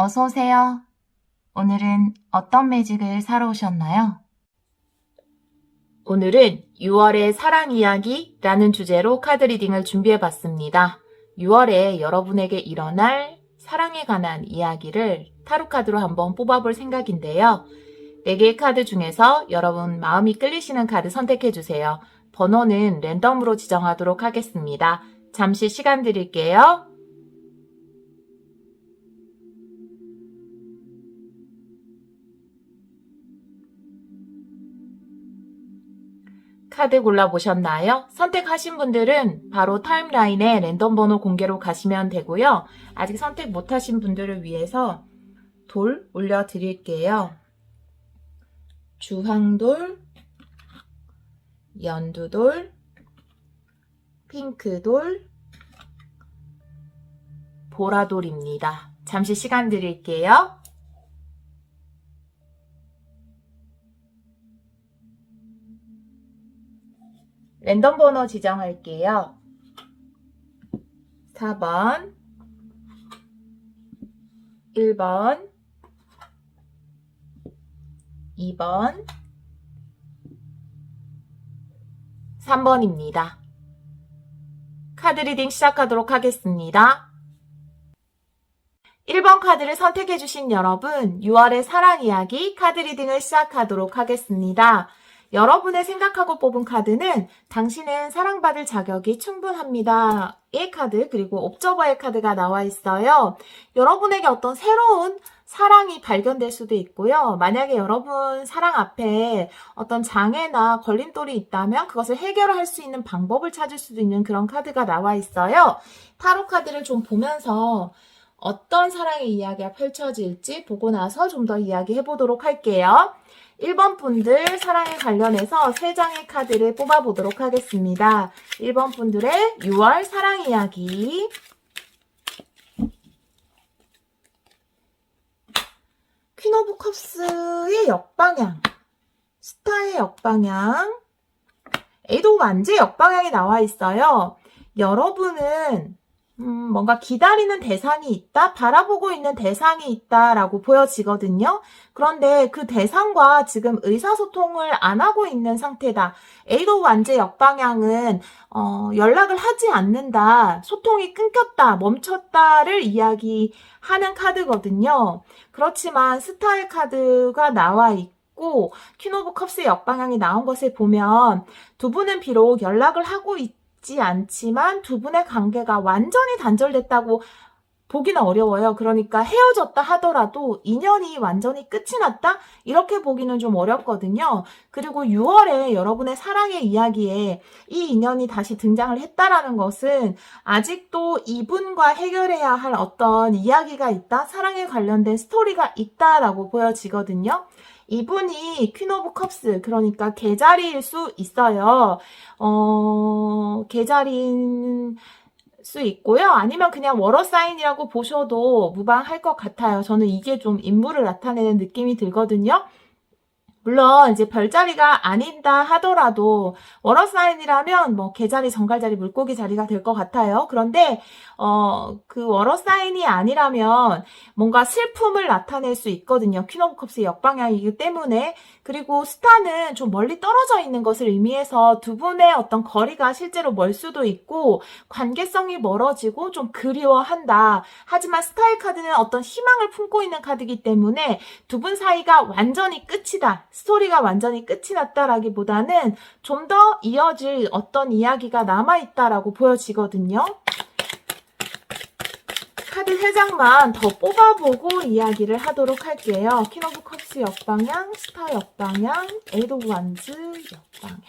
어서 오세요. 오늘은 어떤 매직을 사러 오셨나요? 오늘은 6월의 사랑 이야기라는 주제로 카드 리딩을 준비해 봤습니다. 6월에 여러분에게 일어날 사랑에 관한 이야기를 타로 카드로 한번 뽑아볼 생각인데요. 4개의 카드 중에서 여러분 마음이 끌리시는 카드 선택해 주세요. 번호는 랜덤으로 지정하도록 하겠습니다. 잠시 시간 드릴게요. 카드 골라보셨나요? 선택하신 분들은 바로 타임라인에 랜덤 번호 공개로 가시면 되고요. 아직 선택 못하신 분들을 위해서 돌 올려드릴게요. 주황돌, 연두돌, 핑크돌, 보라돌입니다. 잠시 시간 드릴게요. 랜덤 번호 지정할게요. 4번, 1번, 2번, 3번입니다. 카드 리딩 시작하도록 하겠습니다. 1번 카드를 선택해주신 여러분, 6월의 사랑 이야기 카드 리딩을 시작하도록 하겠습니다. 여러분의 생각하고 뽑은 카드는 당신은 사랑받을 자격이 충분합니다. 의 카드, 그리고 옵저버의 카드가 나와 있어요. 여러분에게 어떤 새로운 사랑이 발견될 수도 있고요. 만약에 여러분 사랑 앞에 어떤 장애나 걸림돌이 있다면 그것을 해결할 수 있는 방법을 찾을 수도 있는 그런 카드가 나와 있어요. 타로 카드를 좀 보면서 어떤 사랑의 이야기가 펼쳐질지 보고 나서 좀 더 이야기해 보도록 할게요. 1번 분들 사랑에 관련해서 3장의 카드를 뽑아보도록 하겠습니다. 1번 분들의 6월 사랑 이야기. 퀸 오브 컵스의 역방향, 스타의 역방향, 에이드 오브 완즈의 역방향이 나와 있어요. 여러분은 뭔가 기다리는 대상이 있다, 바라보고 있는 대상이 있다라고 보여지거든요. 그런데 그 대상과 지금 의사소통을 안 하고 있는 상태다. 에이드 오브 완즈의 역방향은 연락을 하지 않는다, 소통이 끊겼다, 멈췄다를 이야기하는 카드거든요. 그렇지만 스타의 카드가 나와 있고 퀸 오브 컵스의 역방향이 나온 것을 보면 두 분은 비록 연락을 하고 있지 않지만 두 분의 관계가 완전히 단절됐다고 보기는 어려워요. 그러니까 헤어졌다 하더라도 인연이 완전히 끝이 났다? 이렇게 보기는 좀 어렵거든요. 그리고 6월에 여러분의 사랑의 이야기에 이 인연이 다시 등장을 했다라는 것은 아직도 이분과 해결해야 할 어떤 이야기가 있다, 사랑에 관련된 스토리가 있다라고 보여지거든요. 이분이 퀸 오브 컵스, 그러니까 개자리일 수 있어요. 개자리인 수 있고요. 아니면 그냥 워러 사인이라고 보셔도 무방할 것 같아요. 저는 이게 좀 인물을 나타내는 느낌이 들거든요. 물론 이제 별자리가 아니다 하더라도 워러 사인이라면 뭐 개자리, 정갈자리, 물고기 자리가 될 것 같아요. 그런데 그 워러 사인이 아니라면 뭔가 슬픔을 나타낼 수 있거든요. 퀸 오브 컵스의 역방향이기 때문에. 그리고 스타는 좀 멀리 떨어져 있는 것을 의미해서 두 분의 어떤 거리가 실제로 멀 수도 있고 관계성이 멀어지고 좀 그리워한다. 하지만 스타의 카드는 어떤 희망을 품고 있는 카드이기 때문에 두 분 사이가 완전히 끝이다, 스토리가 완전히 끝이 났다라기보다는 좀 더 이어질 어떤 이야기가 남아있다라고 보여지거든요. 카드 3장만 더 뽑아보고 이야기를 하도록 할게요. 퀸 오브 컵스 역방향, 스타 역방향, 에이드 오브 완즈 역방향.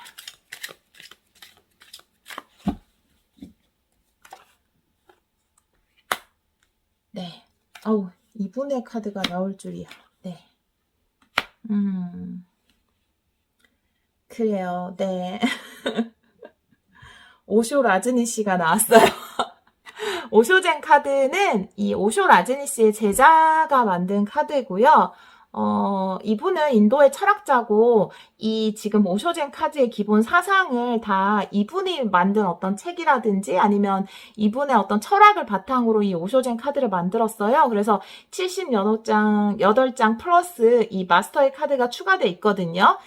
네. 아우, 이분의 카드가 나올 줄이야. 네. 그래요. 네. 오쇼 라즈니 씨가 나왔어요. 오쇼젠 카드는 이 오쇼 라즈니 씨의 제자가 만든 카드고요. 이분은 인도의 철학자고, 이 지금 오쇼젠 카드의 기본 사상을 다 이분이 만든 어떤 책이라든지 아니면 이분의 어떤 철학을 바탕으로 이 오쇼젠 카드를 만들었어요. 그래서 78장 플러스 이 마스터의 카드가 추가돼 있거든요.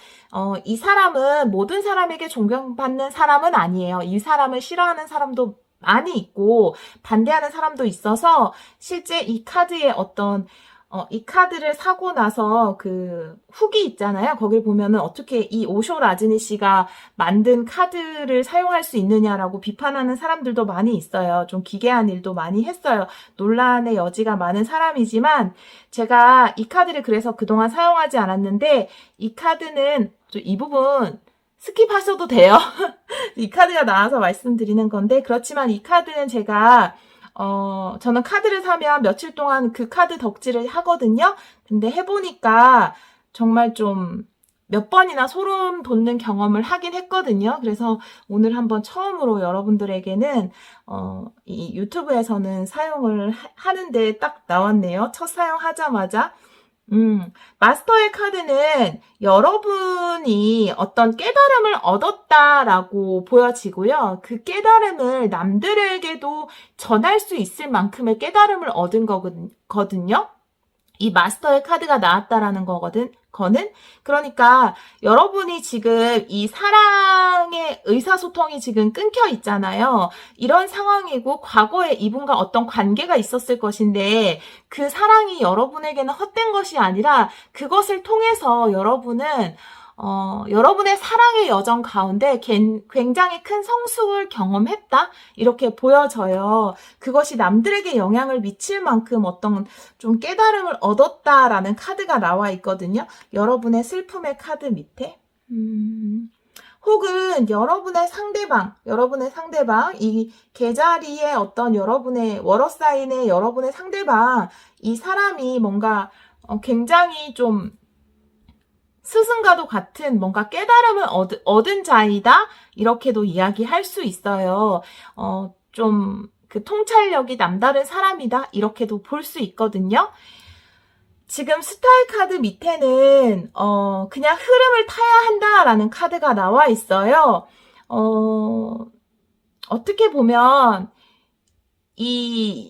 이 사람은 모든 사람에게 존경받는 사람은 아니에요. 이 사람을 싫어하는 사람도 많이 있고 반대하는 사람도 있어서 실제 이 카드의 어떤 이 카드를 사고 나서 그 후기 있잖아요. 거길 보면은 어떻게 이 오쇼 라즈니 씨가 만든 카드를 사용할 수 있느냐라고 비판하는 사람들도 많이 있어요. 좀 기괴한 일도 많이 했어요. 논란의 여지가 많은 사람이지만 제가 이 카드를 그래서 그동안 사용하지 않았는데 이 카드는 이 부분 스킵하셔도 돼요. 이 카드가 나와서 말씀드리는 건데 그렇지만 이 카드는 제가 저는 카드를 사면 며칠 동안 그 카드 덕질을 하거든요. 근데 해보니까 정말 좀 몇 번이나 소름 돋는 경험을 하긴 했거든요. 그래서 오늘 한번 처음으로 여러분들에게는 이 유튜브에서는 사용을 하는데 딱 나왔네요. 첫 사용하자마자. 마스터의 카드는 여러분이 어떤 깨달음을 얻었다라고 보여지고요. 그 깨달음을 남들에게도 전할 수 있을 만큼의 깨달음을 얻은 거거든요. 이 마스터의 카드가 나왔다라는 거는 그러니까 여러분이 지금 이 사랑의 의사소통이 지금 끊겨 있잖아요. 이런 상황이고 과거에 이분과 어떤 관계가 있었을 것인데 그 사랑이 여러분에게는 헛된 것이 아니라 그것을 통해서 여러분은 여러분의 사랑의 여정 가운데 굉장히 큰 성숙을 경험했다? 이렇게 보여져요. 그것이 남들에게 영향을 미칠 만큼 어떤 좀 깨달음을 얻었다라는 카드가 나와 있거든요. 여러분의 슬픔의 카드 밑에. 혹은 여러분의 상대방, 이 계자리에 어떤 여러분의 워러사인의 여러분의 상대방, 이 사람이 뭔가 굉장히 좀 스승과도 같은 뭔가 깨달음을 얻은 자이다? 이렇게도 이야기할 수 있어요. 좀 그 통찰력이 남다른 사람이다? 이렇게도 볼 수 있거든요. 지금 스타의 카드 밑에는 그냥 흐름을 타야 한다라는 카드가 나와 있어요. 어떻게 보면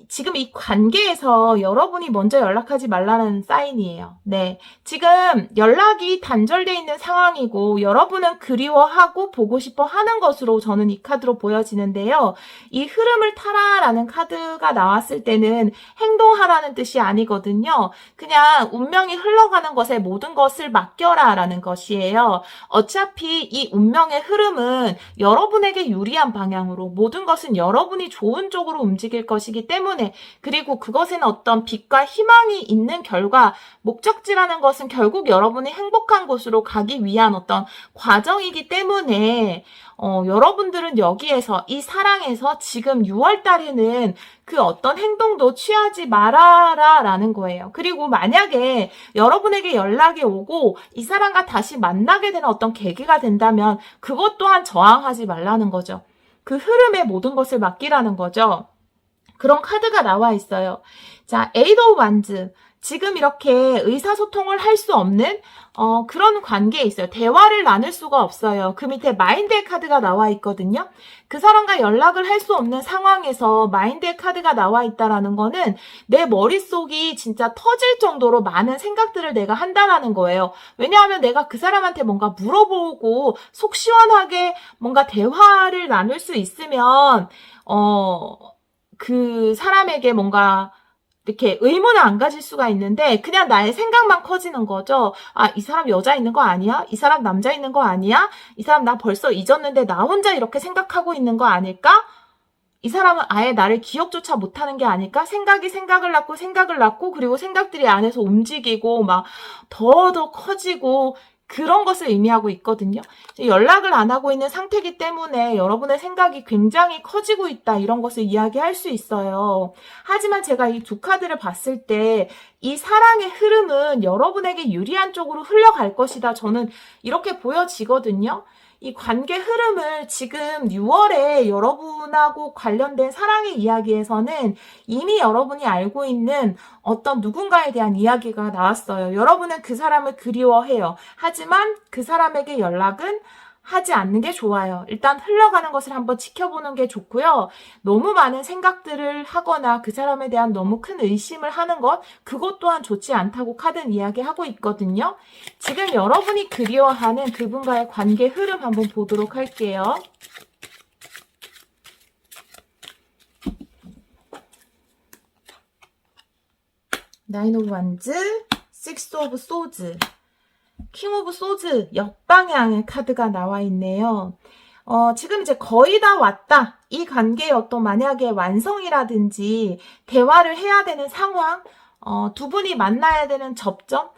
지금 이 관계에서 여러분이 먼저 연락하지 말라는 사인이에요. 네. 지금 연락이 단절돼 있는 상황이고, 여러분은 그리워하고 보고 싶어 하는 것으로 저는 이 카드로 보여지는데요. 이 흐름을 타라라는 카드가 나왔을 때는 행동하라는 뜻이 아니거든요. 그냥 운명이 흘러가는 것에 모든 것을 맡겨라라는 것이에요. 어차피 이 운명의 흐름은 여러분에게 유리한 방향으로 모든 것은 여러분이 좋은 쪽으로 움직일 것이기 때문에 그리고 그것에는 어떤 빛과 희망이 있는 결과 목적지라는 것은 결국 여러분이 행복한 곳으로 가기 위한 어떤 과정이기 때문에 여러분들은 여기에서 이 사랑에서 지금 6월 달에는 그 어떤 행동도 취하지 말아라라는 거예요. 그리고 만약에 여러분에게 연락이 오고 이 사람과 다시 만나게 되는 어떤 계기가 된다면 그것 또한 저항하지 말라는 거죠. 그 흐름에 모든 것을 맡기라는 거죠. 그런 카드가 나와 있어요. 자, 에이드 오브 완즈. 지금 이렇게 의사소통을 할 수 없는 그런 관계에 있어요. 대화를 나눌 수가 없어요. 그 밑에 마인드의 카드가 나와 있거든요. 그 사람과 연락을 할 수 없는 상황에서 마인드의 카드가 나와 있다라는 거는 내 머릿속이 진짜 터질 정도로 많은 생각들을 내가 한다라는 거예요. 왜냐하면 내가 그 사람한테 뭔가 물어보고 속 시원하게 뭔가 대화를 나눌 수 있으면 그 사람에게 뭔가 이렇게 의문을 안 가질 수가 있는데 그냥 나의 생각만 커지는 거죠. 아, 이 사람 여자 있는 거 아니야? 이 사람 남자 있는 거 아니야? 이 사람 나 벌써 잊었는데 나 혼자 이렇게 생각하고 있는 거 아닐까? 이 사람은 아예 나를 기억조차 못하는 게 아닐까? 생각이 생각을 낳고 그리고 생각들이 안에서 움직이고 막 더 커지고 그런 것을 의미하고 있거든요. 연락을 안 하고 있는 상태이기 때문에 여러분의 생각이 굉장히 커지고 있다. 이런 것을 이야기할 수 있어요. 하지만 제가 이 두 카드를 봤을 때 이 사랑의 흐름은 여러분에게 유리한 쪽으로 흘러갈 것이다. 저는 이렇게 보여지거든요. 이 관계 흐름을 지금 6월에 여러분하고 관련된 사랑의 이야기에서는 이미 여러분이 알고 있는 어떤 누군가에 대한 이야기가 나왔어요. 여러분은 그 사람을 그리워해요. 하지만 그 사람에게 연락은 하지 않는 게 좋아요. 일단 흘러가는 것을 한번 지켜보는 게 좋고요. 너무 많은 생각들을 하거나 그 사람에 대한 너무 큰 의심을 하는 것, 그것 또한 좋지 않다고 카드는 이야기하고 있거든요. 지금 여러분이 그리워하는 그분과의 관계 흐름 한번 보도록 할게요. 나인 오브 완즈, 식스 오브 소즈, 킹 오브 소즈 역방향의 카드가 나와 있네요. 지금 이제 거의 다 왔다. 이 관계의 어떤 만약에 완성이라든지 대화를 해야 되는 상황, 두 분이 만나야 되는 접점,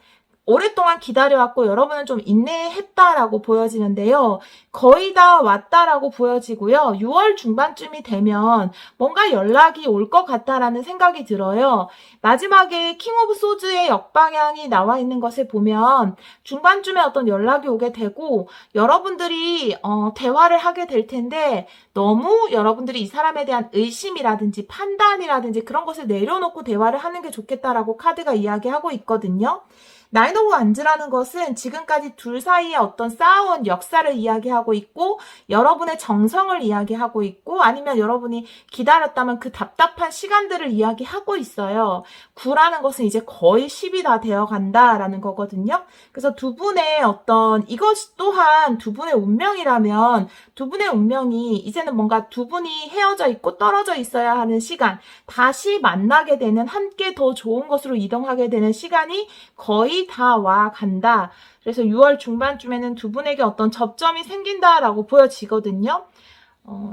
오랫동안 기다려왔고 여러분은 좀 인내했다라고 보여지는데요. 거의 다 왔다라고 보여지고요. 6월 중반쯤이 되면 뭔가 연락이 올 것 같다라는 생각이 들어요. 마지막에 킹 오브 소즈의 역방향이 나와 있는 것을 보면 중반쯤에 어떤 연락이 오게 되고 여러분들이 대화를 하게 될 텐데 너무 여러분들이 이 사람에 대한 의심이라든지 판단이라든지 그런 것을 내려놓고 대화를 하는 게 좋겠다라고 카드가 이야기하고 있거든요. 나인 오브 완즈라는 것은 지금까지 둘 사이에 어떤 쌓아온 역사를 이야기하고 있고 여러분의 정성을 이야기하고 있고 아니면 여러분이 기다렸다면 그 답답한 시간들을 이야기하고 있어요. 9라는 것은 이제 거의 10이 다 되어 간다라는 거거든요. 그래서 두 분의 어떤 이것 또한 두 분의 운명이라면 두 분의 운명이 이제는 뭔가 두 분이 헤어져 있고 떨어져 있어야 하는 시간, 다시 만나게 되는 함께 더 좋은 것으로 이동하게 되는 시간이 거의 다 와 간다. 그래서 6월 중반쯤에는 두 분에게 어떤 접점이 생긴다라고 보여지거든요.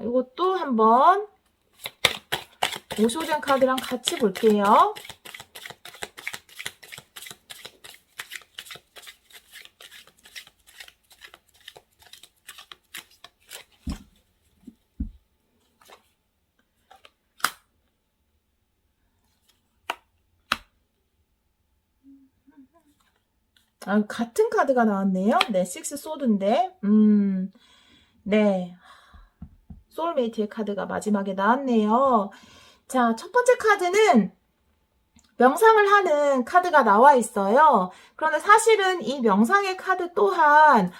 이것도 한번 오쇼젠 카드랑 같이 볼게요. 같은 카드가 나왔네요. 네, 식스 소드인데, 네, 소울메이트의 카드가 마지막에 나왔네요. 자, 첫 번째 카드는 명상을 하는 카드가 나와 있어요. 그런데 사실은 이 명상의 카드 또한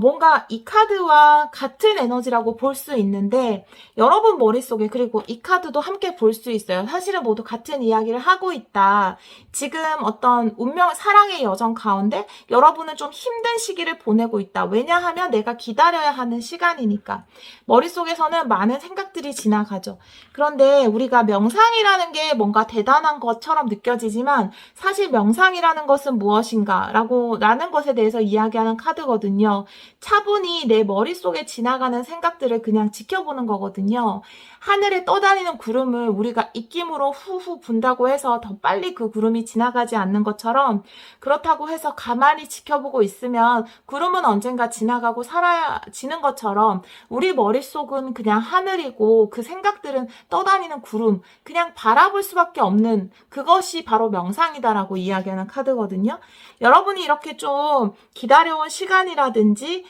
뭔가 이 카드와 같은 에너지라고 볼 수 있는데 여러분 머릿속에 그리고 이 카드도 함께 볼 수 있어요. 사실은 모두 같은 이야기를 하고 있다. 지금 어떤 운명, 사랑의 여정 가운데 여러분은 좀 힘든 시기를 보내고 있다. 왜냐하면 내가 기다려야 하는 시간이니까. 머릿속에서는 많은 생각들이 지나가죠. 그런데 우리가 명상이라는 게 뭔가 대단한 것처럼 느껴지지만 사실 명상이라는 것은 무엇인가 라는 것에 대해서 이야기하는 카드거든요. 차분히 내 머릿속에 지나가는 생각들을 그냥 지켜보는 거거든요. 하늘에 떠다니는 구름을 우리가 입김으로 후후 분다고 해서 더 빨리 그 구름이 지나가지 않는 것처럼 그렇다고 해서 가만히 지켜보고 있으면 구름은 언젠가 지나가고 사라지는 것처럼 우리 머릿속은 그냥 하늘이고 그 생각들은 떠다니는 구름, 그냥 바라볼 수밖에 없는 그것이 바로 명상이다라고 이야기하는 카드거든요. 여러분이 이렇게 좀 기다려온 시간이라든지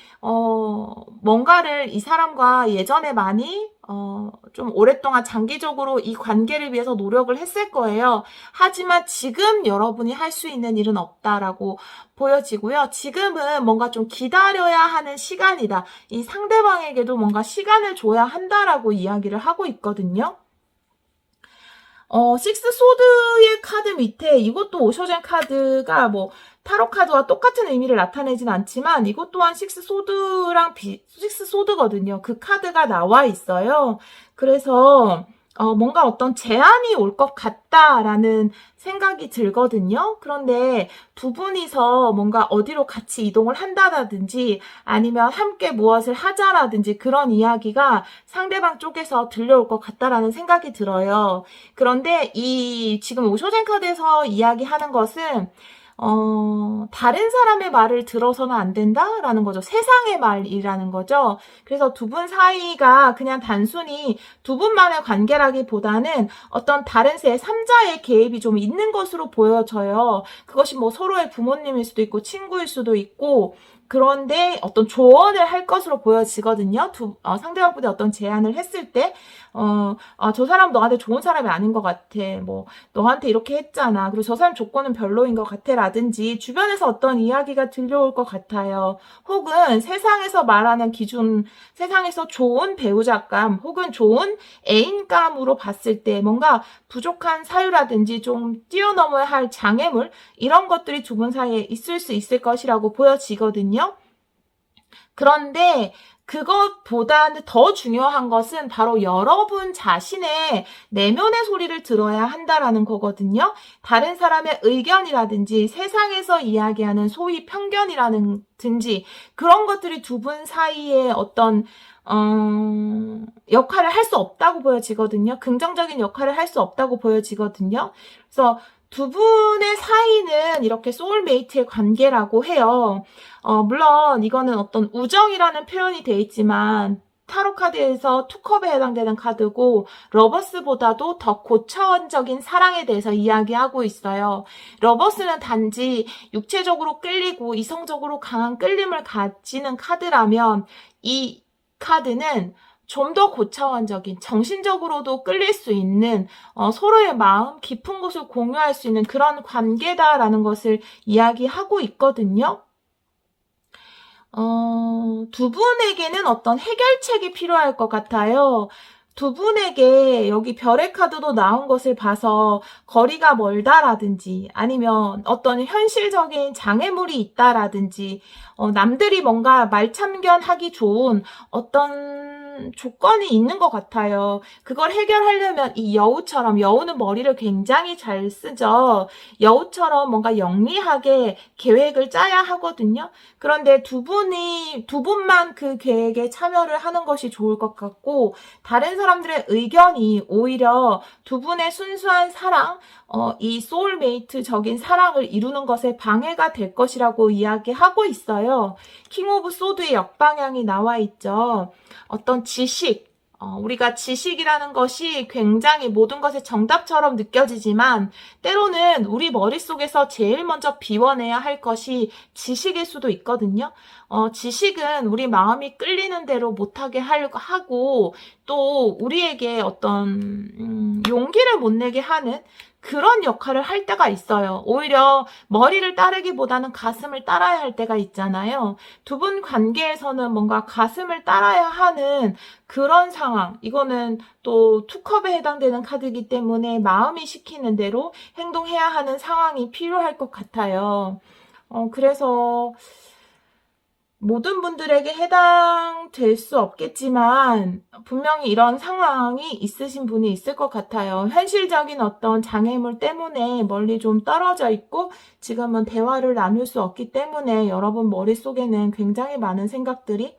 뭔가를 이 사람과 예전에 많이 좀 오랫동안 장기적으로 이 관계를 위해서 노력을 했을 거예요. 하지만 지금 여러분이 할 수 있는 일은 없다라고 보여지고요. 지금은 뭔가 좀 기다려야 하는 시간이다. 이 상대방에게도 뭔가 시간을 줘야 한다라고 이야기를 하고 있거든요. 식스 소드의 카드 밑에 이것도 오쇼젠 카드가 뭐 타로 카드와 똑같은 의미를 나타내진 않지만 이것 또한 식스 소드거든요. 그 카드가 나와 있어요. 그래서 뭔가 어떤 제안이 올 것 같다라는 생각이 들거든요. 그런데 두 분이서 뭔가 어디로 같이 이동을 한다든지 아니면 함께 무엇을 하자라든지 그런 이야기가 상대방 쪽에서 들려올 것 같다라는 생각이 들어요. 그런데 이 지금 오쇼젠 카드에서 이야기하는 것은 다른 사람의 말을 들어서는 안 된다라는 거죠. 세상의 말이라는 거죠. 그래서 두 분 사이가 그냥 단순히 두 분만의 관계라기보다는 어떤 다른 제3자의 개입이 좀 있는 것으로 보여져요. 그것이 뭐 서로의 부모님일 수도 있고 친구일 수도 있고 그런데 어떤 조언을 할 것으로 보여지거든요. 상대방분이 어떤 제안을 했을 때, 저 사람 너한테 좋은 사람이 아닌 것 같아. 뭐, 너한테 이렇게 했잖아. 그리고 저 사람 조건은 별로인 것 같아. 라든지, 주변에서 어떤 이야기가 들려올 것 같아요. 혹은 세상에서 말하는 기준, 세상에서 좋은 배우자감, 혹은 좋은 애인감으로 봤을 때 뭔가 부족한 사유라든지 좀 뛰어넘어야 할 장애물, 이런 것들이 두 분 사이에 있을 수 있을 것이라고 보여지거든요. 그런데 그것보다는 더 중요한 것은 바로 여러분 자신의 내면의 소리를 들어야 한다라는 거거든요. 다른 사람의 의견이라든지 세상에서 이야기하는 소위 편견이라든지 그런 것들이 두 분 사이에 어떤 역할을 할 수 없다고 보여지거든요. 긍정적인 역할을 할 수 없다고 보여지거든요. 그래서 두 분의 사이는 이렇게 소울메이트의 관계라고 해요. 물론 이거는 어떤 우정이라는 표현이 돼 있지만 타로 카드에서 투컵에 해당되는 카드고 러버스보다도 더 고차원적인 사랑에 대해서 이야기하고 있어요. 러버스는 단지 육체적으로 끌리고 이성적으로 강한 끌림을 가지는 카드라면 이 카드는 좀 더 고차원적인, 정신적으로도 끌릴 수 있는, 서로의 마음, 깊은 곳을 공유할 수 있는 그런 관계다라는 것을 이야기하고 있거든요. 두 분에게는 어떤 해결책이 필요할 것 같아요. 두 분에게 여기 별의 카드도 나온 것을 봐서 거리가 멀다라든지 아니면 어떤 현실적인 장애물이 있다라든지 남들이 뭔가 말참견하기 좋은 어떤 조건이 있는 것 같아요. 그걸 해결하려면 이 여우처럼, 여우는 머리를 굉장히 잘 쓰죠. 여우처럼 뭔가 영리하게 계획을 짜야 하거든요. 그런데 두 분만 그 계획에 참여를 하는 것이 좋을 것 같고, 다른 사람들의 의견이 오히려 두 분의 순수한 사랑, 이 소울메이트적인 사랑을 이루는 것에 방해가 될 것이라고 이야기하고 있어요. 킹 오브 소드의 역방향이 나와 있죠. 어떤 지식, 우리가 지식이라는 것이 굉장히 모든 것의 정답처럼 느껴지지만 때로는 우리 머릿속에서 제일 먼저 비워내야 할 것이 지식일 수도 있거든요. 지식은 우리 마음이 끌리는 대로 못하게 하고 또 우리에게 어떤 용기를 못 내게 하는 그런 역할을 할 때가 있어요. 오히려 머리를 따르기보다는 가슴을 따라야 할 때가 있잖아요. 두 분 관계에서는 뭔가 가슴을 따라야 하는 그런 상황. 이거는 또 투컵에 해당되는 카드이기 때문에 마음이 시키는 대로 행동해야 하는 상황이 필요할 것 같아요. 그래서 모든 분들에게 해당될 수 없겠지만 분명히 이런 상황이 있으신 분이 있을 것 같아요. 현실적인 어떤 장애물 때문에 멀리 좀 떨어져 있고 지금은 대화를 나눌 수 없기 때문에 여러분 머릿속에는 굉장히 많은 생각들이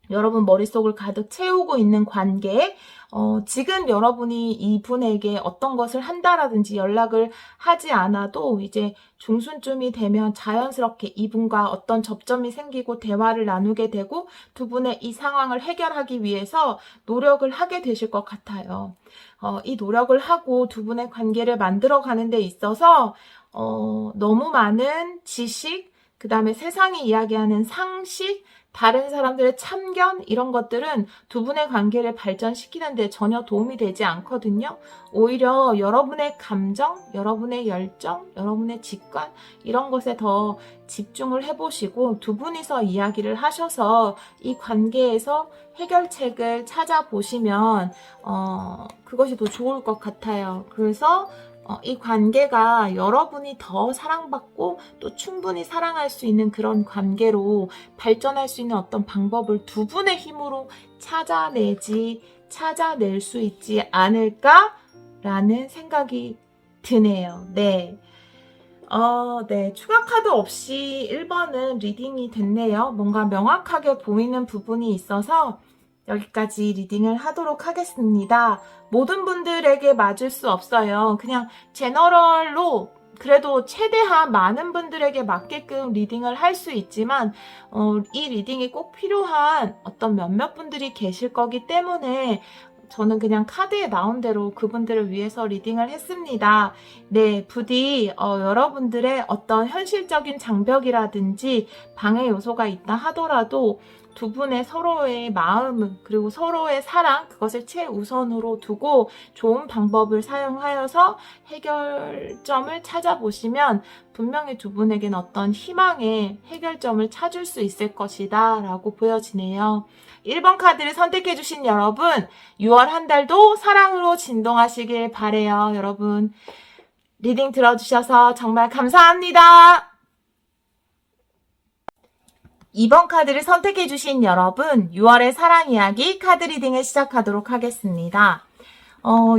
여러분 머릿속을 가득 채우고 있는 관계에 지금 여러분이 이분에게 어떤 것을 한다라든지 연락을 하지 않아도 이제 중순쯤이 되면 자연스럽게 이분과 어떤 접점이 생기고 대화를 나누게 되고 두 분의 이 상황을 해결하기 위해서 노력을 하게 되실 것 같아요. 이 노력을 하고 두 분의 관계를 만들어가는 데 있어서 너무 많은 지식, 그 다음에 세상이 이야기하는 상식, 다른 사람들의 참견 이런 것들은 두 분의 관계를 발전시키는데 전혀 도움이 되지 않거든요. 오히려 여러분의 감정, 여러분의 열정, 여러분의 직관 이런 것에 더 집중을 해보시고 두 분이서 이야기를 하셔서 이 관계에서 해결책을 찾아보시면 그것이 더 좋을 것 같아요. 그래서 이 관계가 여러분이 더 사랑받고 또 충분히 사랑할 수 있는 그런 관계로 발전할 수 있는 어떤 방법을 두 분의 힘으로 찾아낼 수 있지 않을까라는 생각이 드네요. 네. 네. 추가 카드 없이 1번은 리딩이 됐네요. 뭔가 명확하게 보이는 부분이 있어서 여기까지 리딩을 하도록 하겠습니다. 모든 분들에게 맞을 수 없어요. 그냥 제너럴로 그래도 최대한 많은 분들에게 맞게끔 리딩을 할 수 있지만 이 리딩이 꼭 필요한 어떤 몇몇 분들이 계실 거기 때문에 저는 그냥 카드에 나온 대로 그분들을 위해서 리딩을 했습니다. 네, 부디 여러분들의 어떤 현실적인 장벽이라든지 방해 요소가 있다 하더라도 두 분의 서로의 마음 그리고 서로의 사랑 그것을 최우선으로 두고 좋은 방법을 사용하여서 해결점을 찾아보시면 분명히 두 분에겐 어떤 희망의 해결점을 찾을 수 있을 것이다 라고 보여지네요. 1번 카드를 선택해주신 여러분 6월 한 달도 사랑으로 진동하시길 바래요. 여러분 리딩 들어주셔서 정말 감사합니다. 2번 카드를 선택해주신 여러분 6월의 사랑 이야기 카드 리딩을 시작하도록 하겠습니다.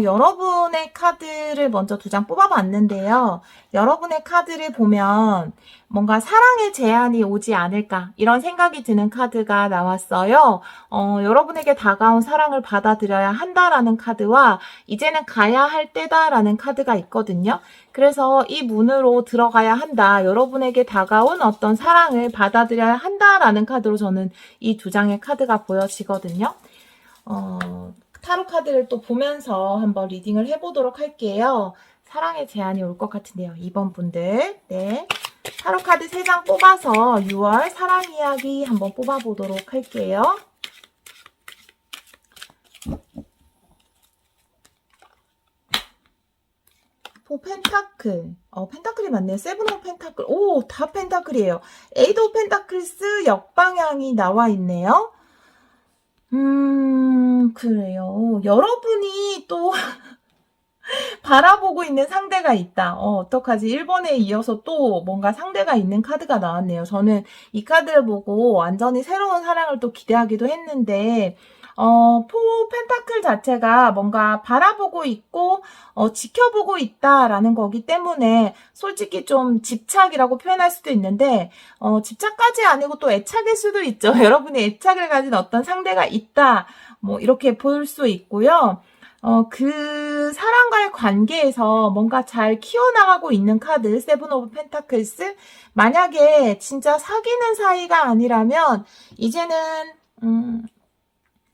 여러분의 카드를 먼저 2장 뽑아봤는데요. 여러분의 카드를 보면 뭔가 사랑의 제안이 오지 않을까 이런 생각이 드는 카드가 나왔어요. 여러분에게 다가온 사랑을 받아들여야 한다라는 카드와 이제는 가야 할 때다라는 카드가 있거든요. 그래서 이 문으로 들어가야 한다. 여러분에게 다가온 어떤 사랑을 받아들여야 한다라는 카드로 저는 이 2장의 카드가 보여지거든요. 타로 카드를 또 보면서 한번 리딩을 해보도록 할게요. 사랑의 제안이 올 것 같은데요. 2번 분들. 네. 타로 카드 3장 뽑아서 6월 사랑 이야기 한번 뽑아보도록 할게요. 펜타클. 펜타클이 맞네요. 세븐 오브 펜타클. 오, 다 펜타클이에요. 에이드 오브 펜타클스 역방향이 나와 있네요. 그래요. 여러분이 또 바라보고 있는 상대가 있다. 어떡하지? 1번에 이어서 또 뭔가 상대가 있는 카드가 나왔네요. 저는 이 카드를 보고 완전히 새로운 사랑을 또 기대하기도 했는데, 펜타클 자체가 뭔가 바라보고 있고, 지켜보고 있다라는 거기 때문에 솔직히 좀 집착이라고 표현할 수도 있는데, 집착까지 아니고 또 애착일 수도 있죠. 여러분이 애착을 가진 어떤 상대가 있다. 뭐, 이렇게 볼 수 있고요. 그 사람과의 관계에서 뭔가 잘 키워나가고 있는 카드, 세븐 오브 펜타클스. 만약에 진짜 사귀는 사이가 아니라면, 이제는,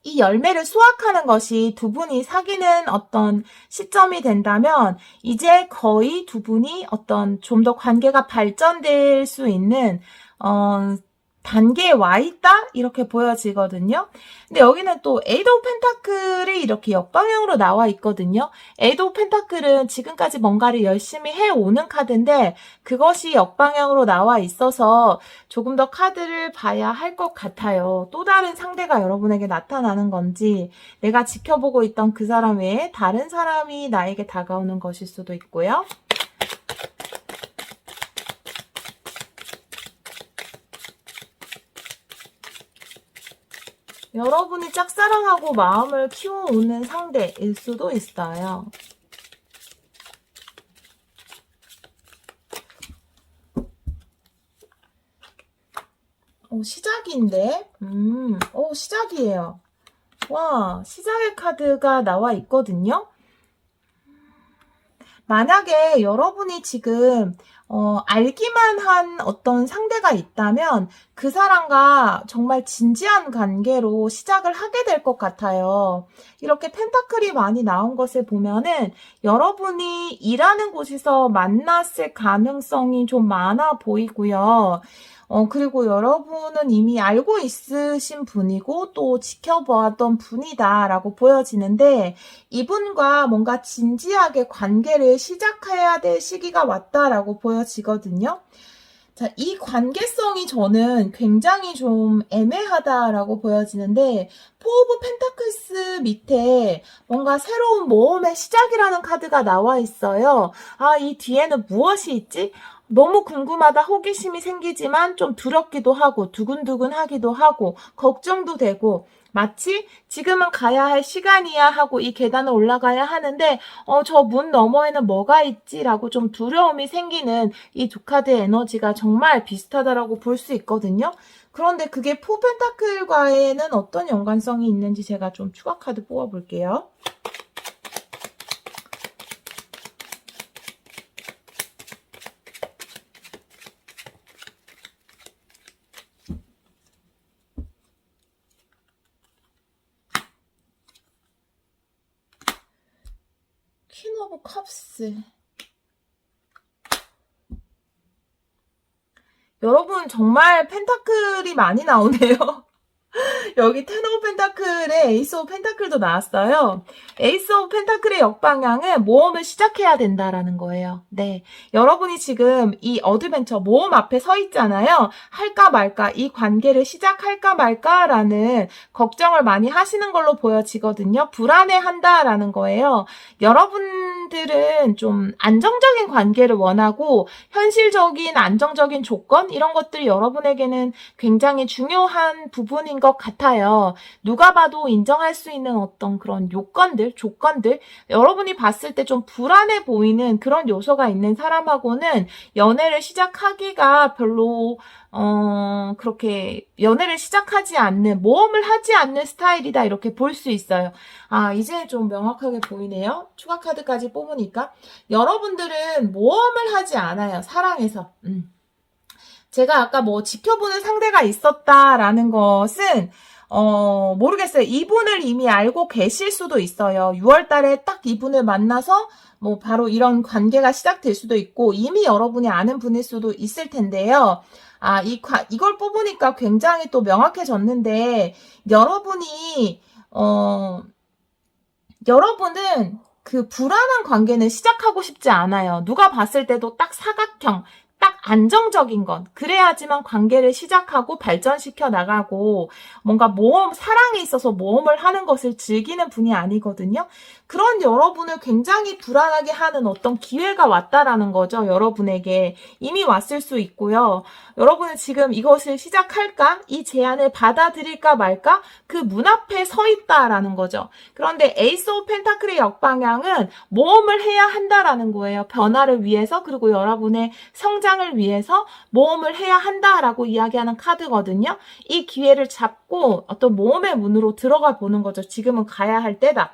이 열매를 수확하는 것이 두 분이 사귀는 어떤 시점이 된다면 이제 거의 두 분이 어떤 좀 더 관계가 발전될 수 있는 단계에 와 있다? 이렇게 보여지거든요. 근데 여기는 또 에이드 오브 펜타클이 이렇게 역방향으로 나와 있거든요. 에이드 오브 펜타클은 지금까지 뭔가를 열심히 해오는 카드인데 그것이 역방향으로 나와 있어서 조금 더 카드를 봐야 할 것 같아요. 또 다른 상대가 여러분에게 나타나는 건지 내가 지켜보고 있던 그 사람 외에 다른 사람이 나에게 다가오는 것일 수도 있고요. 여러분이 짝사랑하고 마음을 키워오는 상대일 수도 있어요. 시작인데? 시작이에요. 와, 시작의 카드가 나와 있거든요. 만약에 여러분이 지금 알기만 한 어떤 상대가 있다면 그 사람과 정말 진지한 관계로 시작을 하게 될 것 같아요. 이렇게 펜타클이 많이 나온 것을 보면은 여러분이 일하는 곳에서 만났을 가능성이 좀 많아 보이고요. 그리고 여러분은 이미 알고 있으신 분이고 또 지켜보았던 분이다라고 보여지는데 이분과 뭔가 진지하게 관계를 시작해야 될 시기가 왔다라고 보여지거든요. 자, 이 관계성이 저는 굉장히 좀 애매하다라고 보여지는데 포 오브 펜타클스 밑에 뭔가 새로운 모험의 시작이라는 카드가 나와 있어요. 아, 이 뒤에는 무엇이 있지? 너무 궁금하다 호기심이 생기지만 좀 두렵기도 하고 두근두근 하기도 하고 걱정도 되고 마치 지금은 가야 할 시간이야 하고 이 계단을 올라가야 하는데 저 문 너머에는 뭐가 있지라고 좀 두려움이 생기는 이 두 카드의 에너지가 정말 비슷하다라고 볼 수 있거든요. 그런데 그게 포 펜타클과에는 어떤 연관성이 있는지 제가 좀 추가 카드 뽑아볼게요. 오브 컵스. 여러분 정말 펜타클이 많이 나오네요. 여기 텐 오브 펜타클에 에이스 오브 펜타클도 나왔어요. 에이스 오브 펜타클의 역방향은 모험을 시작해야 된다라는 거예요. 네, 여러분이 지금 이 어드벤처 모험 앞에 서 있잖아요. 할까 말까, 이 관계를 시작할까 말까라는 걱정을 많이 하시는 걸로 보여지거든요. 불안해한다라는 거예요. 여러분들은 좀 안정적인 관계를 원하고 현실적인 안정적인 조건 이런 것들이 여러분에게는 굉장히 중요한 부분인 것 같아요. 누가 봐도 인정할 수 있는 어떤 그런 요건들, 조건들, 여러분이 봤을 때 좀 불안해 보이는 그런 요소가 있는 사람하고는 연애를 시작하기가 별로 그렇게 연애를 시작하지 않는, 모험을 하지 않는 스타일이다 이렇게 볼 수 있어요. 아, 이제 좀 명확하게 보이네요. 추가 카드까지 뽑으니까. 여러분들은 모험을 하지 않아요. 사랑에서. 제가 아까 뭐 지켜보는 상대가 있었다라는 것은 모르겠어요. 이분을 이미 알고 계실 수도 있어요. 6월 달에 딱 이분을 만나서 뭐 바로 이런 관계가 시작될 수도 있고 이미 여러분이 아는 분일 수도 있을 텐데요. 아, 이걸 뽑으니까 굉장히 또 명확해졌는데 여러분은 그 불안한 관계는 시작하고 싶지 않아요. 누가 봤을 때도 딱 사각형, 딱 안정적인 것. 그래야지만 관계를 시작하고 발전시켜 나가고 뭔가 사랑에 있어서 모험을 하는 것을 즐기는 분이 아니거든요. 그런 여러분을 굉장히 불안하게 하는 어떤 기회가 왔다라는 거죠. 여러분에게 이미 왔을 수 있고요. 여러분은 지금 이것을 시작할까? 이 제안을 받아들일까 말까? 그 문 앞에 서 있다라는 거죠. 그런데 에이스 오브 펜타클의 역방향은 모험을 해야 한다라는 거예요. 변화를 위해서 그리고 여러분의 성장을 위해서 모험을 해야 한다라고 이야기하는 카드거든요. 이 기회를 잡고 어떤 모험의 문으로 들어가 보는 거죠. 지금은 가야 할 때다.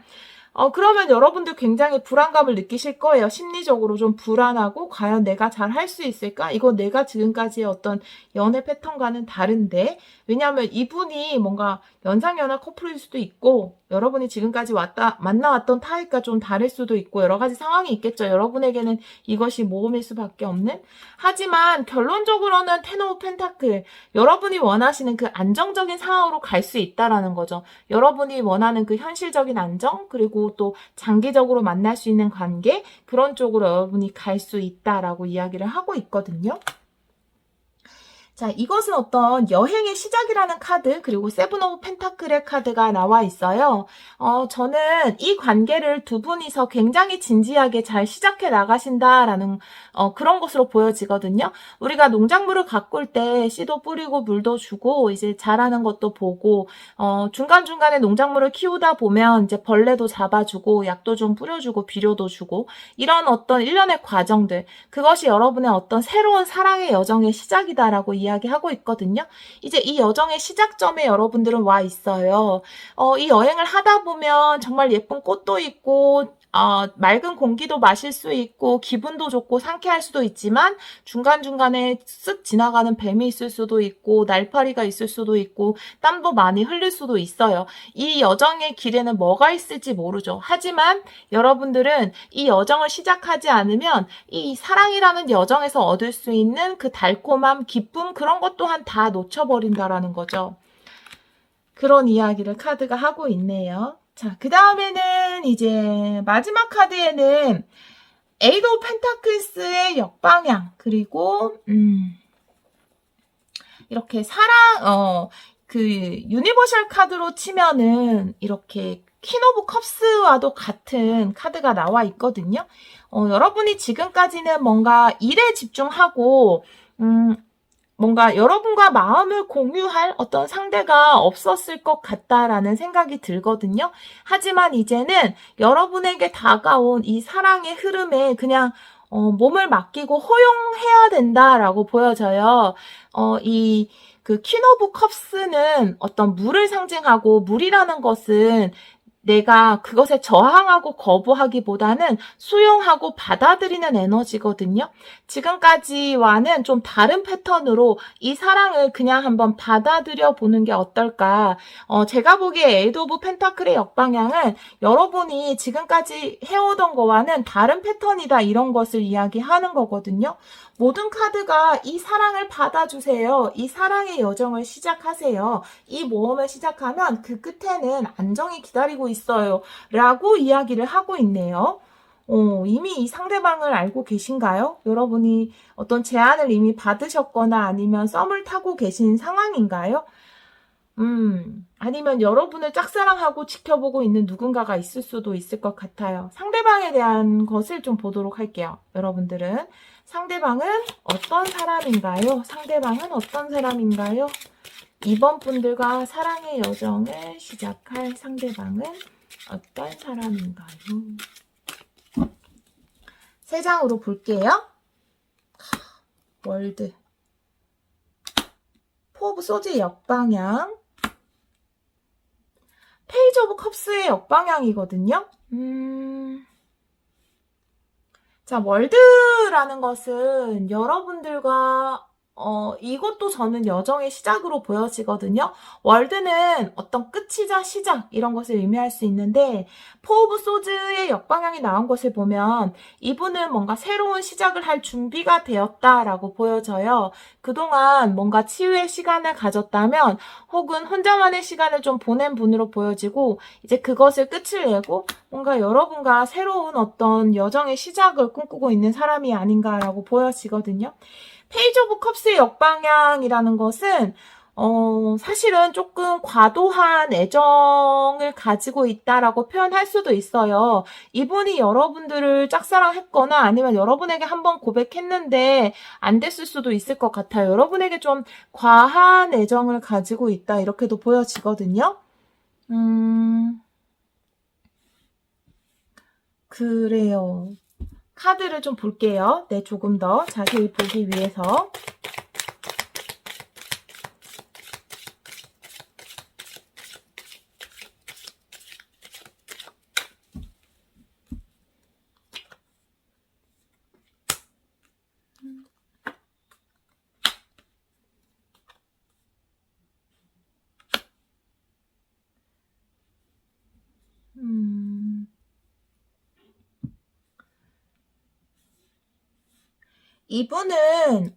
그러면 여러분들 굉장히 불안감을 느끼실 거예요. 심리적으로 좀 불안하고 과연 내가 잘 할 수 있을까? 이거 내가 지금까지의 어떤 연애 패턴과는 다른데 왜냐하면 이분이 뭔가 연상연하 커플일 수도 있고 여러분이 지금까지 만나왔던 타입과 좀 다를 수도 있고 여러 가지 상황이 있겠죠. 여러분에게는 이것이 모험일 수밖에 없는. 하지만 결론적으로는 텐 오브 펜타클, 여러분이 원하시는 그 안정적인 상황으로 갈 수 있다라는 거죠. 여러분이 원하는 그 현실적인 안정 그리고 또 장기적으로 만날 수 있는 관계 그런 쪽으로 여러분이 갈 수 있다라고 이야기를 하고 있거든요. 자, 이것은 어떤 여행의 시작이라는 카드, 그리고 세븐 오브 펜타클의 카드가 나와 있어요. 저는 이 관계를 두 분이서 굉장히 진지하게 잘 시작해 나가신다라는, 그런 것으로 보여지거든요. 우리가 농작물을 가꿀 때 씨도 뿌리고 물도 주고, 이제 자라는 것도 보고, 중간중간에 농작물을 키우다 보면 이제 벌레도 잡아주고, 약도 좀 뿌려주고, 비료도 주고, 이런 어떤 일련의 과정들, 그것이 여러분의 어떤 새로운 사랑의 여정의 시작이다라고 이야기하고 있거든요. 이제 이 여정의 시작점에 여러분들은 와 있어요. 이 여행을 하다 보면 정말 예쁜 꽃도 있고 맑은 공기도 마실 수 있고 기분도 좋고 상쾌할 수도 있지만 중간중간에 쓱 지나가는 뱀이 있을 수도 있고 날파리가 있을 수도 있고 땀도 많이 흘릴 수도 있어요. 이 여정의 길에는 뭐가 있을지 모르죠. 하지만 여러분들은 이 여정을 시작하지 않으면 이 사랑이라는 여정에서 얻을 수 있는 그 달콤함, 기쁨 그런 것 또한 다 놓쳐버린다라는 거죠. 그런 이야기를 카드가 하고 있네요. 자, 그 다음에는 이제 마지막 카드에는 에이드 오브 펜타클스의 역방향 그리고 이렇게 그 유니버셜 카드로 치면은 이렇게 퀸 오브 컵스와도 같은 카드가 나와 있거든요. 여러분이 지금까지는 뭔가 일에 집중하고 뭔가 여러분과 마음을 공유할 어떤 상대가 없었을 것 같다라는 생각이 들거든요. 하지만 이제는 여러분에게 다가온 이 사랑의 흐름에 그냥 몸을 맡기고 허용해야 된다라고 보여져요. 그 퀸 오브 컵스는 어떤 물을 상징하고 물이라는 것은 내가 그것에 저항하고 거부하기보다는 수용하고 받아들이는 에너지거든요. 지금까지와는 좀 다른 패턴으로 이 사랑을 그냥 한번 받아들여 보는 게 어떨까. 제가 보기에 에이드 오브 펜타클의 역방향은 여러분이 지금까지 해오던 거와는 다른 패턴이다 이런 것을 이야기하는 거거든요. 모든 카드가 이 사랑을 받아주세요. 이 사랑의 여정을 시작하세요. 이 모험을 시작하면 그 끝에는 안정이 기다리고 있어요. 라고 이야기를 하고 있네요. 이미 이 상대방을 알고 계신가요? 여러분이 어떤 제안을 이미 받으셨거나 아니면 썸을 타고 계신 상황인가요? 아니면 여러분을 짝사랑하고 지켜보고 있는 누군가가 있을 수도 있을 것 같아요. 상대방에 대한 것을 좀 보도록 할게요. 여러분들은 상대방은 어떤 사람인가요? 상대방은 어떤 사람인가요? 이번 분들과 사랑의 여정을 시작할 상대방은 어떤 사람인가요? 세 장으로 볼게요. 월드, 포 오브 소드의 역방향, 페이지 오브 컵스의 역방향이거든요. 자, 월드라는 것은 여러분들과 이것도 저는 여정의 시작으로 보여지거든요. 월드는 어떤 끝이자 시작 이런 것을 의미할 수 있는데 포 오브 소드의 역방향이 나온 것을 보면 이분은 뭔가 새로운 시작을 할 준비가 되었다라고 보여져요. 그동안 뭔가 치유의 시간을 가졌다면 혹은 혼자만의 시간을 좀 보낸 분으로 보여지고 이제 그것을 끝을 내고 뭔가 여러분과 새로운 어떤 여정의 시작을 꿈꾸고 있는 사람이 아닌가라고 보여지거든요. 페이지 오브 컵스의 역방향이라는 것은 사실은 조금 과도한 애정을 가지고 있다라고 표현할 수도 있어요. 이분이 여러분들을 짝사랑했거나 아니면 여러분에게 한번 고백했는데 안 됐을 수도 있을 것 같아요. 여러분에게 좀 과한 애정을 가지고 있다 이렇게도 보여지거든요. 그래요. 카드를 좀 볼게요. 네, 조금 더 자세히 보기 위해서. 이분은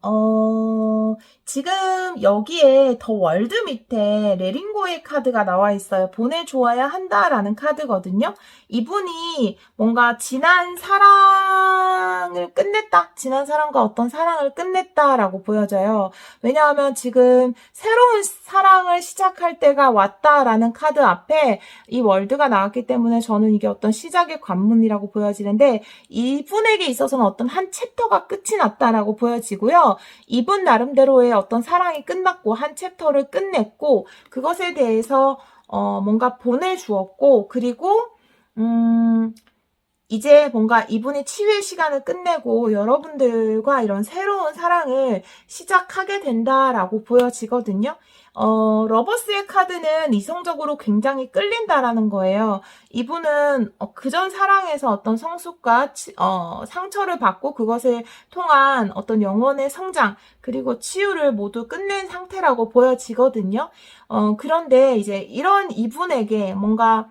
지금 여기에 더 월드 밑에 레린고의 카드가 나와 있어요. 보내주어야 한다라는 카드거든요. 이분이 뭔가 지난 사랑을 끝냈다. 지난 사랑과 어떤 사랑을 끝냈다라고 보여져요. 왜냐하면 지금 새로운 사랑을 시작할 때가 왔다라는 카드 앞에 이 월드가 나왔기 때문에 저는 이게 어떤 시작의 관문이라고 보여지는데 이분에게 있어서는 어떤 한 챕터가 끝이 났다라고 보여지고요. 이분 나름대로의 어떤 사랑이 끝났고 한 챕터를 끝냈고 그것에 대해서 뭔가 보내주었고 그리고 이제 뭔가 이분이 치유의 시간을 끝내고 여러분들과 이런 새로운 사랑을 시작하게 된다라고 보여지거든요. 러버스의 카드는 이성적으로 굉장히 끌린다라는 거예요. 이분은 그전 사랑에서 어떤 성숙과 상처를 받고 그것을 통한 어떤 영혼의 성장 그리고 치유를 모두 끝낸 상태라고 보여지거든요. 그런데 이제 이런 이분에게 뭔가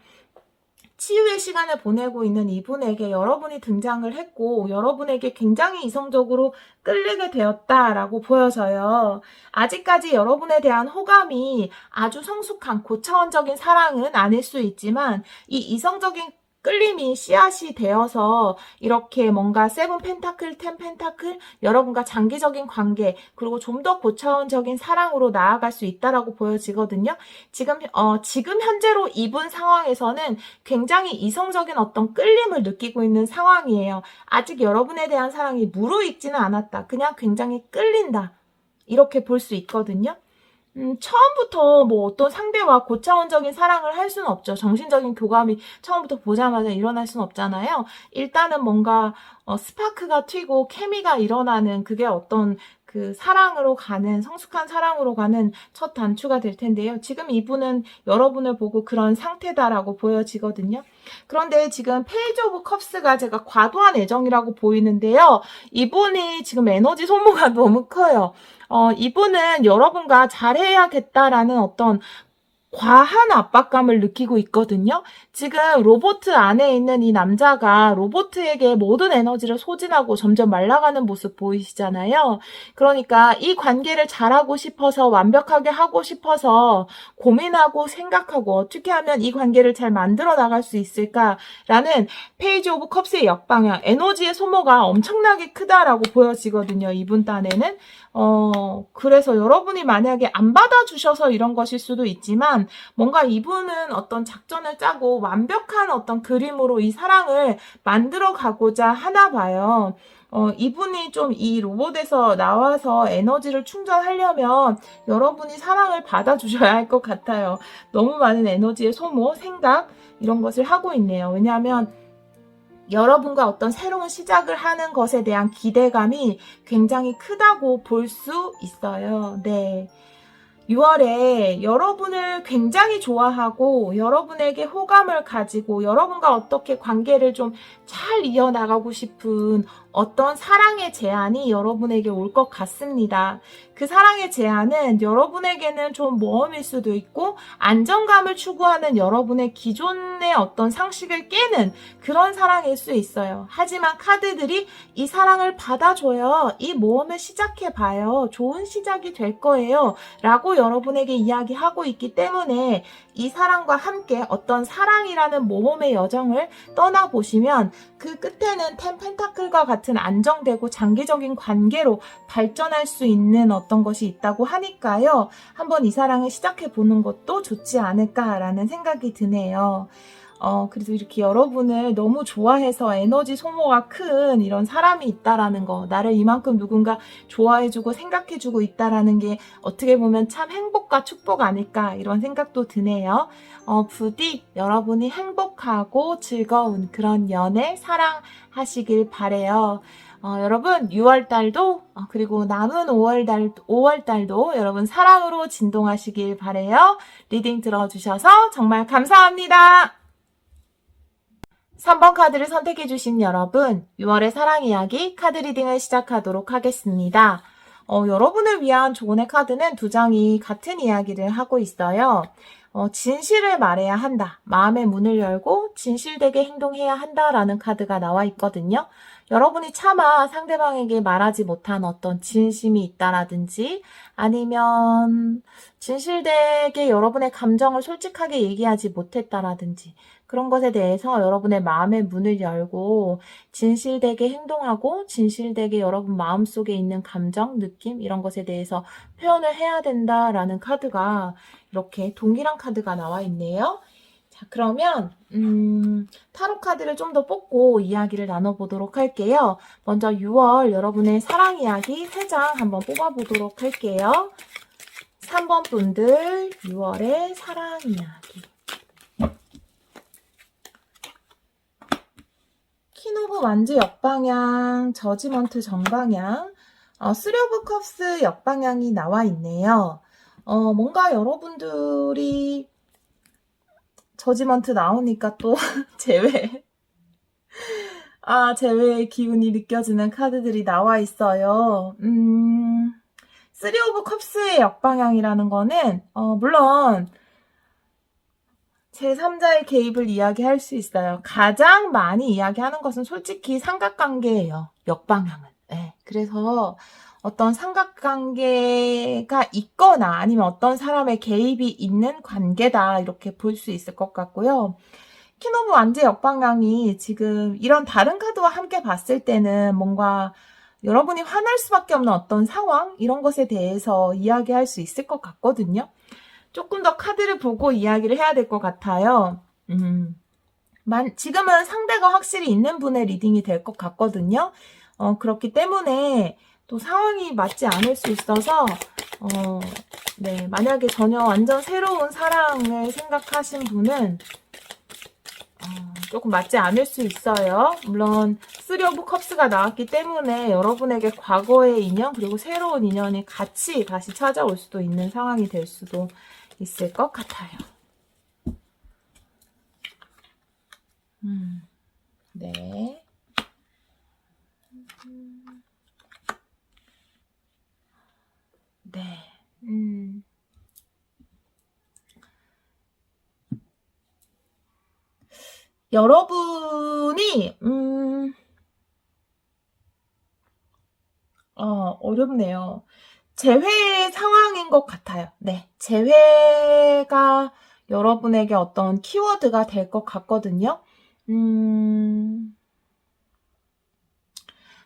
치유의 시간을 보내고 있는 이분에게 여러분이 등장을 했고 여러분에게 굉장히 이성적으로 끌리게 되었다라고 보여져요. 아직까지 여러분에 대한 호감이 아주 성숙한 고차원적인 사랑은 아닐 수 있지만 이 이성적인 끌림이 씨앗이 되어서 이렇게 뭔가 세븐 펜타클, 텐 펜타클 여러분과 장기적인 관계 그리고 좀 더 고차원적인 사랑으로 나아갈 수 있다라고 보여지거든요. 지금 현재로 이분 상황에서는 굉장히 이성적인 어떤 끌림을 느끼고 있는 상황이에요. 아직 여러분에 대한 사랑이 무르익지는 않았다. 그냥 굉장히 끌린다. 이렇게 볼 수 있거든요. 처음부터 뭐 어떤 상대와 고차원적인 사랑을 할 수는 없죠. 정신적인 교감이 처음부터 보자마자 일어날 수는 없잖아요. 일단은 뭔가 스파크가 튀고 케미가 일어나는 그게 어떤 그 사랑으로 가는, 성숙한 사랑으로 가는 첫 단추가 될 텐데요. 지금 이분은 여러분을 보고 그런 상태다라고 보여지거든요. 그런데 지금 페이지 오브 컵스가 제가 과도한 애정이라고 보이는데요. 이분이 지금 에너지 소모가 너무 커요. 이분은 여러분과 잘해야겠다라는 어떤 과한 압박감을 느끼고 있거든요. 지금 로보트 안에 있는 이 남자가 로보트에게 모든 에너지를 소진하고 점점 말라가는 모습 보이시잖아요. 그러니까 이 관계를 잘하고 싶어서 완벽하게 하고 싶어서 고민하고 생각하고 어떻게 하면 이 관계를 잘 만들어 나갈 수 있을까라는 페이지 오브 컵스의 역방향, 에너지의 소모가 엄청나게 크다라고 보여지거든요. 이분 딴에는. 그래서 여러분이 만약에 안 받아주셔서 이런 것일 수도 있지만 뭔가 이분은 어떤 작전을 짜고 완벽한 어떤 그림으로 이 사랑을 만들어 가고자 하나 봐요. 이분이 좀 이 로봇에서 나와서 에너지를 충전하려면 여러분이 사랑을 받아주셔야 할 것 같아요. 너무 많은 에너지의 소모, 생각 이런 것을 하고 있네요. 왜냐하면 여러분과 어떤 새로운 시작을 하는 것에 대한 기대감이 굉장히 크다고 볼 수 있어요. 네. 6월에 여러분을 굉장히 좋아하고 여러분에게 호감을 가지고 여러분과 어떻게 관계를 좀 잘 이어나가고 싶은 어떤 사랑의 제안이 여러분에게 올 것 같습니다. 그 사랑의 제안은 여러분에게는 좀 모험일 수도 있고 안정감을 추구하는 여러분의 기존의 어떤 상식을 깨는 그런 사랑일 수 있어요. 하지만 카드들이 이 사랑을 받아줘요. 이 모험을 시작해봐요. 좋은 시작이 될 거예요. 라고 여러분에게 이야기하고 있기 때문에 이 사랑과 함께 어떤 사랑이라는 모험의 여정을 떠나보시면 그 끝에는 텐 펜타클과 같은 안정되고 장기적인 관계로 발전할 수 있는 어떤 것이 있다고 하니까요. 한번 이 사랑을 시작해보는 것도 좋지 않을까라는 생각이 드네요. 그래서 이렇게 여러분을 너무 좋아해서 에너지 소모가 큰 이런 사람이 있다라는 거, 나를 이만큼 누군가 좋아해주고 생각해주고 있다라는 게 어떻게 보면 참 행복과 축복 아닐까 이런 생각도 드네요. 부디 여러분이 행복하고 즐거운 그런 연애, 사랑하시길 바래요. 여러분 6월달도 그리고 남은 5월달도 여러분 사랑으로 진동하시길 바래요. 리딩 들어주셔서 정말 감사합니다. 3번 카드를 선택해주신 여러분, 6월의 사랑 이야기 카드 리딩을 시작하도록 하겠습니다. 여러분을 위한 조언의 카드는 두 장이 같은 이야기를 하고 있어요. 진실을 말해야 한다. 마음의 문을 열고 진실되게 행동해야 한다라는 카드가 나와 있거든요. 여러분이 차마 상대방에게 말하지 못한 어떤 진심이 있다라든지 아니면 진실되게 여러분의 감정을 솔직하게 얘기하지 못했다라든지 그런 것에 대해서 여러분의 마음의 문을 열고 진실되게 행동하고 진실되게 여러분 마음속에 있는 감정, 느낌 이런 것에 대해서 표현을 해야 된다라는 카드가 이렇게 동일한 카드가 나와 있네요. 자, 그러면 타로 카드를 좀 더 뽑고 이야기를 나눠보도록 할게요. 먼저 6월 여러분의 사랑 이야기 3장 한번 뽑아보도록 할게요. 3번 분들 6월의 사랑 이야기. 퀸 오브 완즈 역방향, 저지먼트 정방향, 쓰리 오브 컵스 역방향이 나와 있네요. 뭔가 여러분들이 저지먼트 나오니까 또 제외의 기운이 느껴지는 카드들이 나와 있어요. 쓰리 오브 컵스의 역방향이라는 거는 물론 제3자의 개입을 이야기할 수 있어요. 가장 많이 이야기하는 것은 솔직히 삼각관계예요. 역방향은. 네, 그래서 어떤 삼각관계가 있거나 아니면 어떤 사람의 개입이 있는 관계다 이렇게 볼 수 있을 것 같고요. 퀸 오브 완즈 역방향이 지금 이런 다른 카드와 함께 봤을 때는 뭔가 여러분이 화날 수밖에 없는 어떤 상황 이런 것에 대해서 이야기할 수 있을 것 같거든요. 조금 더 카드를 보고 이야기를 해야 될 것 같아요. 지금은 상대가 확실히 있는 분의 리딩이 될 것 같거든요. 그렇기 때문에 또 상황이 맞지 않을 수 있어서 네, 만약에 전혀 완전 새로운 사랑을 생각하신 분은 조금 맞지 않을 수 있어요. 물론 3 오브 컵스가 나왔기 때문에 여러분에게 과거의 인연 그리고 새로운 인연이 같이 다시 찾아올 수도 있는 상황이 될 수도 있을 것 같아요. 네. 네. 여러분이 어렵네요. 재회 상황인 것 같아요. 네. 재회가 여러분에게 어떤 키워드가 될 것 같거든요.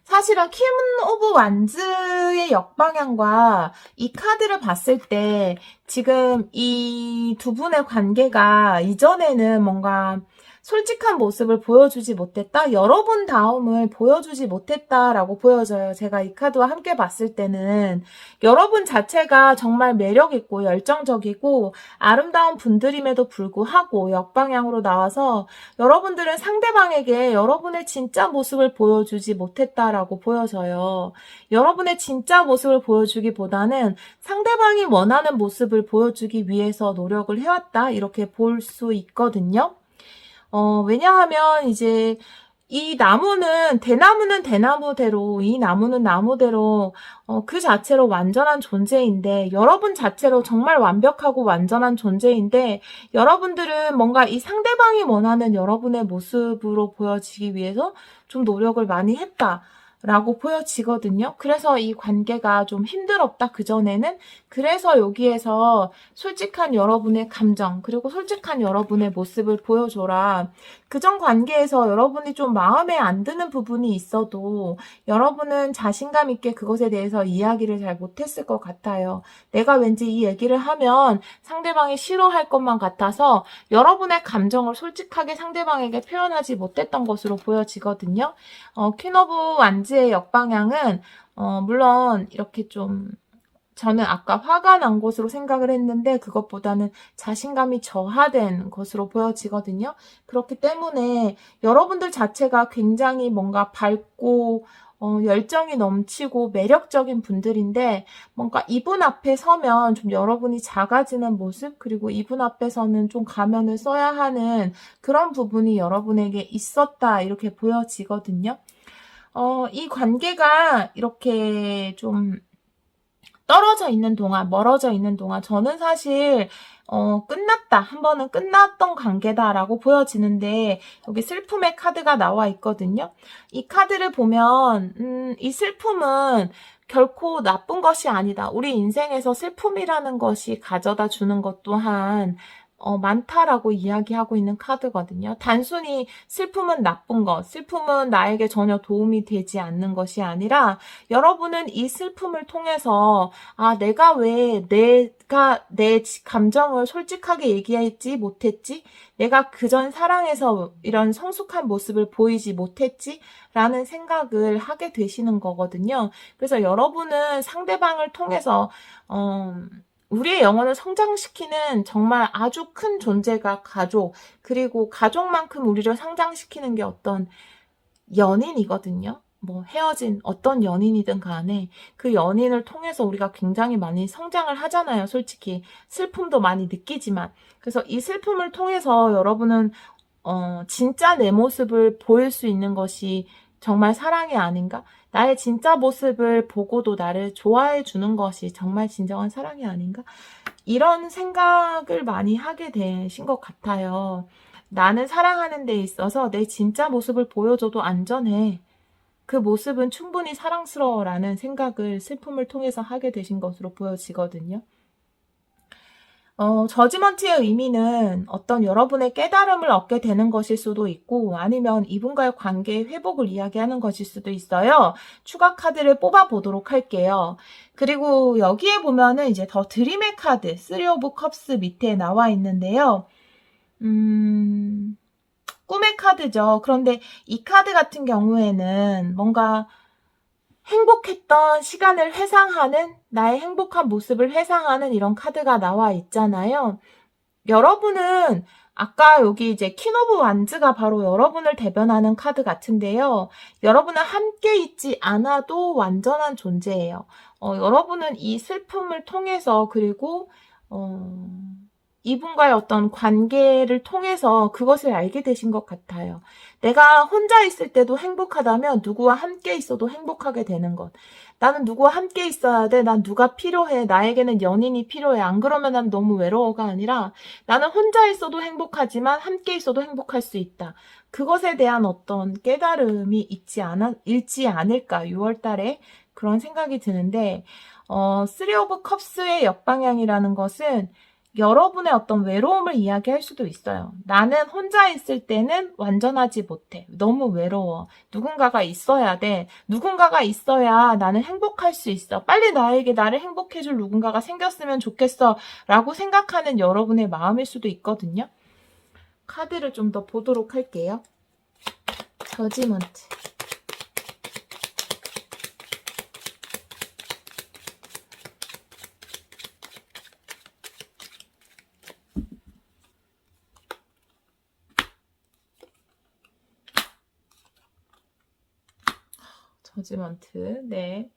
사실은 퀸 오브 완즈의 역방향과 이 카드를 봤을 때 지금 이 두 분의 관계가 이전에는 뭔가 솔직한 모습을 보여주지 못했다? 여러분 다움을 보여주지 못했다라고 보여져요. 제가 이 카드와 함께 봤을 때는 여러분 자체가 정말 매력있고 열정적이고 아름다운 분들임에도 불구하고 역방향으로 나와서 여러분들은 상대방에게 여러분의 진짜 모습을 보여주지 못했다라고 보여져요. 여러분의 진짜 모습을 보여주기보다는 상대방이 원하는 모습을 보여주기 위해서 노력을 해왔다 이렇게 볼 수 있거든요. 왜냐하면 이제 이 나무는 대나무대로 이 나무는 나무대로 그 자체로 완전한 존재인데 여러분 자체로 정말 완벽하고 완전한 존재인데 여러분들은 뭔가 이 상대방이 원하는 여러분의 모습으로 보여지기 위해서 좀 노력을 많이 했다라고 보여지거든요. 그래서 이 관계가 좀 힘들었다 그전에는. 그래서 여기에서 솔직한 여러분의 감정 그리고 솔직한 여러분의 모습을 보여줘라. 그전 관계에서 여러분이 좀 마음에 안 드는 부분이 있어도 여러분은 자신감 있게 그것에 대해서 이야기를 잘 못했을 것 같아요. 내가 왠지 이 얘기를 하면 상대방이 싫어할 것만 같아서 여러분의 감정을 솔직하게 상대방에게 표현하지 못했던 것으로 보여지거든요. 퀸 오브 완즈의 역방향은 물론 이렇게 좀 저는 아까 화가 난 것으로 생각을 했는데 그것보다는 자신감이 저하된 것으로 보여지거든요. 그렇기 때문에 여러분들 자체가 굉장히 뭔가 밝고 열정이 넘치고 매력적인 분들인데 뭔가 이분 앞에 서면 좀 여러분이 작아지는 모습 그리고 이분 앞에서는 좀 가면을 써야 하는 그런 부분이 여러분에게 있었다 이렇게 보여지거든요. 이 관계가 이렇게 좀 떨어져 있는 동안, 멀어져 있는 동안 저는 사실 끝났다. 한 번은 끝났던 관계다라고 보여지는데 여기 슬픔의 카드가 나와 있거든요. 이 카드를 보면 이 슬픔은 결코 나쁜 것이 아니다. 우리 인생에서 슬픔이라는 것이 가져다 주는 것 또한 많다라고 이야기하고 있는 카드거든요. 단순히 슬픔은 나쁜 것, 슬픔은 나에게 전혀 도움이 되지 않는 것이 아니라 여러분은 이 슬픔을 통해서 내가 왜 내가 내 감정을 솔직하게 얘기하지 못했지? 내가 그전 사랑에서 이런 성숙한 모습을 보이지 못했지? 라는 생각을 하게 되시는 거거든요. 그래서 여러분은 상대방을 통해서 우리의 영혼을 성장시키는 정말 아주 큰 존재가 가족, 그리고 가족만큼 우리를 성장시키는 게 어떤 연인이거든요. 뭐 헤어진 어떤 연인이든 간에 그 연인을 통해서 우리가 굉장히 많이 성장을 하잖아요. 솔직히 슬픔도 많이 느끼지만 그래서 이 슬픔을 통해서 여러분은 진짜 내 모습을 보일 수 있는 것이 정말 사랑이 아닌가? 나의 진짜 모습을 보고도 나를 좋아해 주는 것이 정말 진정한 사랑이 아닌가? 이런 생각을 많이 하게 되신 것 같아요. 나는 사랑하는 데 있어서 내 진짜 모습을 보여줘도 안전해. 그 모습은 충분히 사랑스러워라는 생각을 슬픔을 통해서 하게 되신 것으로 보여지거든요. 저지먼트의 의미는 어떤 여러분의 깨달음을 얻게 되는 것일 수도 있고 아니면 이분과의 관계의 회복을 이야기하는 것일 수도 있어요. 추가 카드를 뽑아 보도록 할게요. 그리고 여기에 보면은 이제 더 드림의 카드 3 오브 컵스 밑에 나와 있는데요. 꿈의 카드죠. 그런데 이 카드 같은 경우에는 뭔가 행복했던 시간을 회상하는 나의 행복한 모습을 회상하는 이런 카드가 나와 있잖아요. 여러분은 아까 여기 이제 퀸 오브 완즈가 바로 여러분을 대변하는 카드 같은데요. 여러분은 함께 있지 않아도 완전한 존재예요. 여러분은 이 슬픔을 통해서 그리고 이분과의 어떤 관계를 통해서 그것을 알게 되신 것 같아요. 내가 혼자 있을 때도 행복하다면 누구와 함께 있어도 행복하게 되는 것. 나는 누구와 함께 있어야 돼. 난 누가 필요해. 나에게는 연인이 필요해. 안 그러면 난 너무 외로워가 아니라 나는 혼자 있어도 행복하지만 함께 있어도 행복할 수 있다. 그것에 대한 어떤 깨달음이 있지 않을까. 6월 달에 그런 생각이 드는데 쓰리 오브 컵스의 역방향이라는 것은 여러분의 어떤 외로움을 이야기할 수도 있어요. 나는 혼자 있을 때는 완전하지 못해. 너무 외로워. 누군가가 있어야 돼. 누군가가 있어야 나는 행복할 수 있어. 빨리 나에게 나를 행복해줄 누군가가 생겼으면 좋겠어. 라고 생각하는 여러분의 마음일 수도 있거든요. 카드를 좀 더 보도록 할게요. 저지먼트. 저지먼트. 네.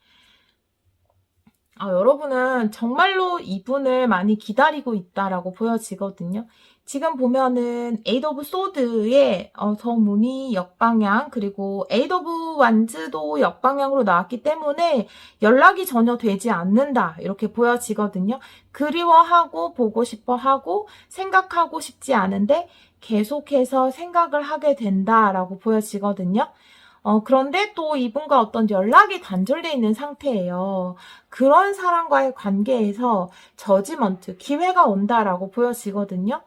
여러분은 정말로 이분을 많이 기다리고 있다라고 보여지거든요. 지금 보면은 에이드 오브 소드의 더 문이 역방향 그리고 에이드 오브 완즈도 역방향으로 나왔기 때문에 연락이 전혀 되지 않는다 이렇게 보여지거든요. 그리워하고 보고 싶어하고 생각하고 싶지 않은데 계속해서 생각을 하게 된다라고 보여지거든요. 그런데 또 이분과 어떤 연락이 단절되어 있는 상태예요. 그런 사람과의 관계에서 저지먼트, 기회가 온다라고 보여지거든요.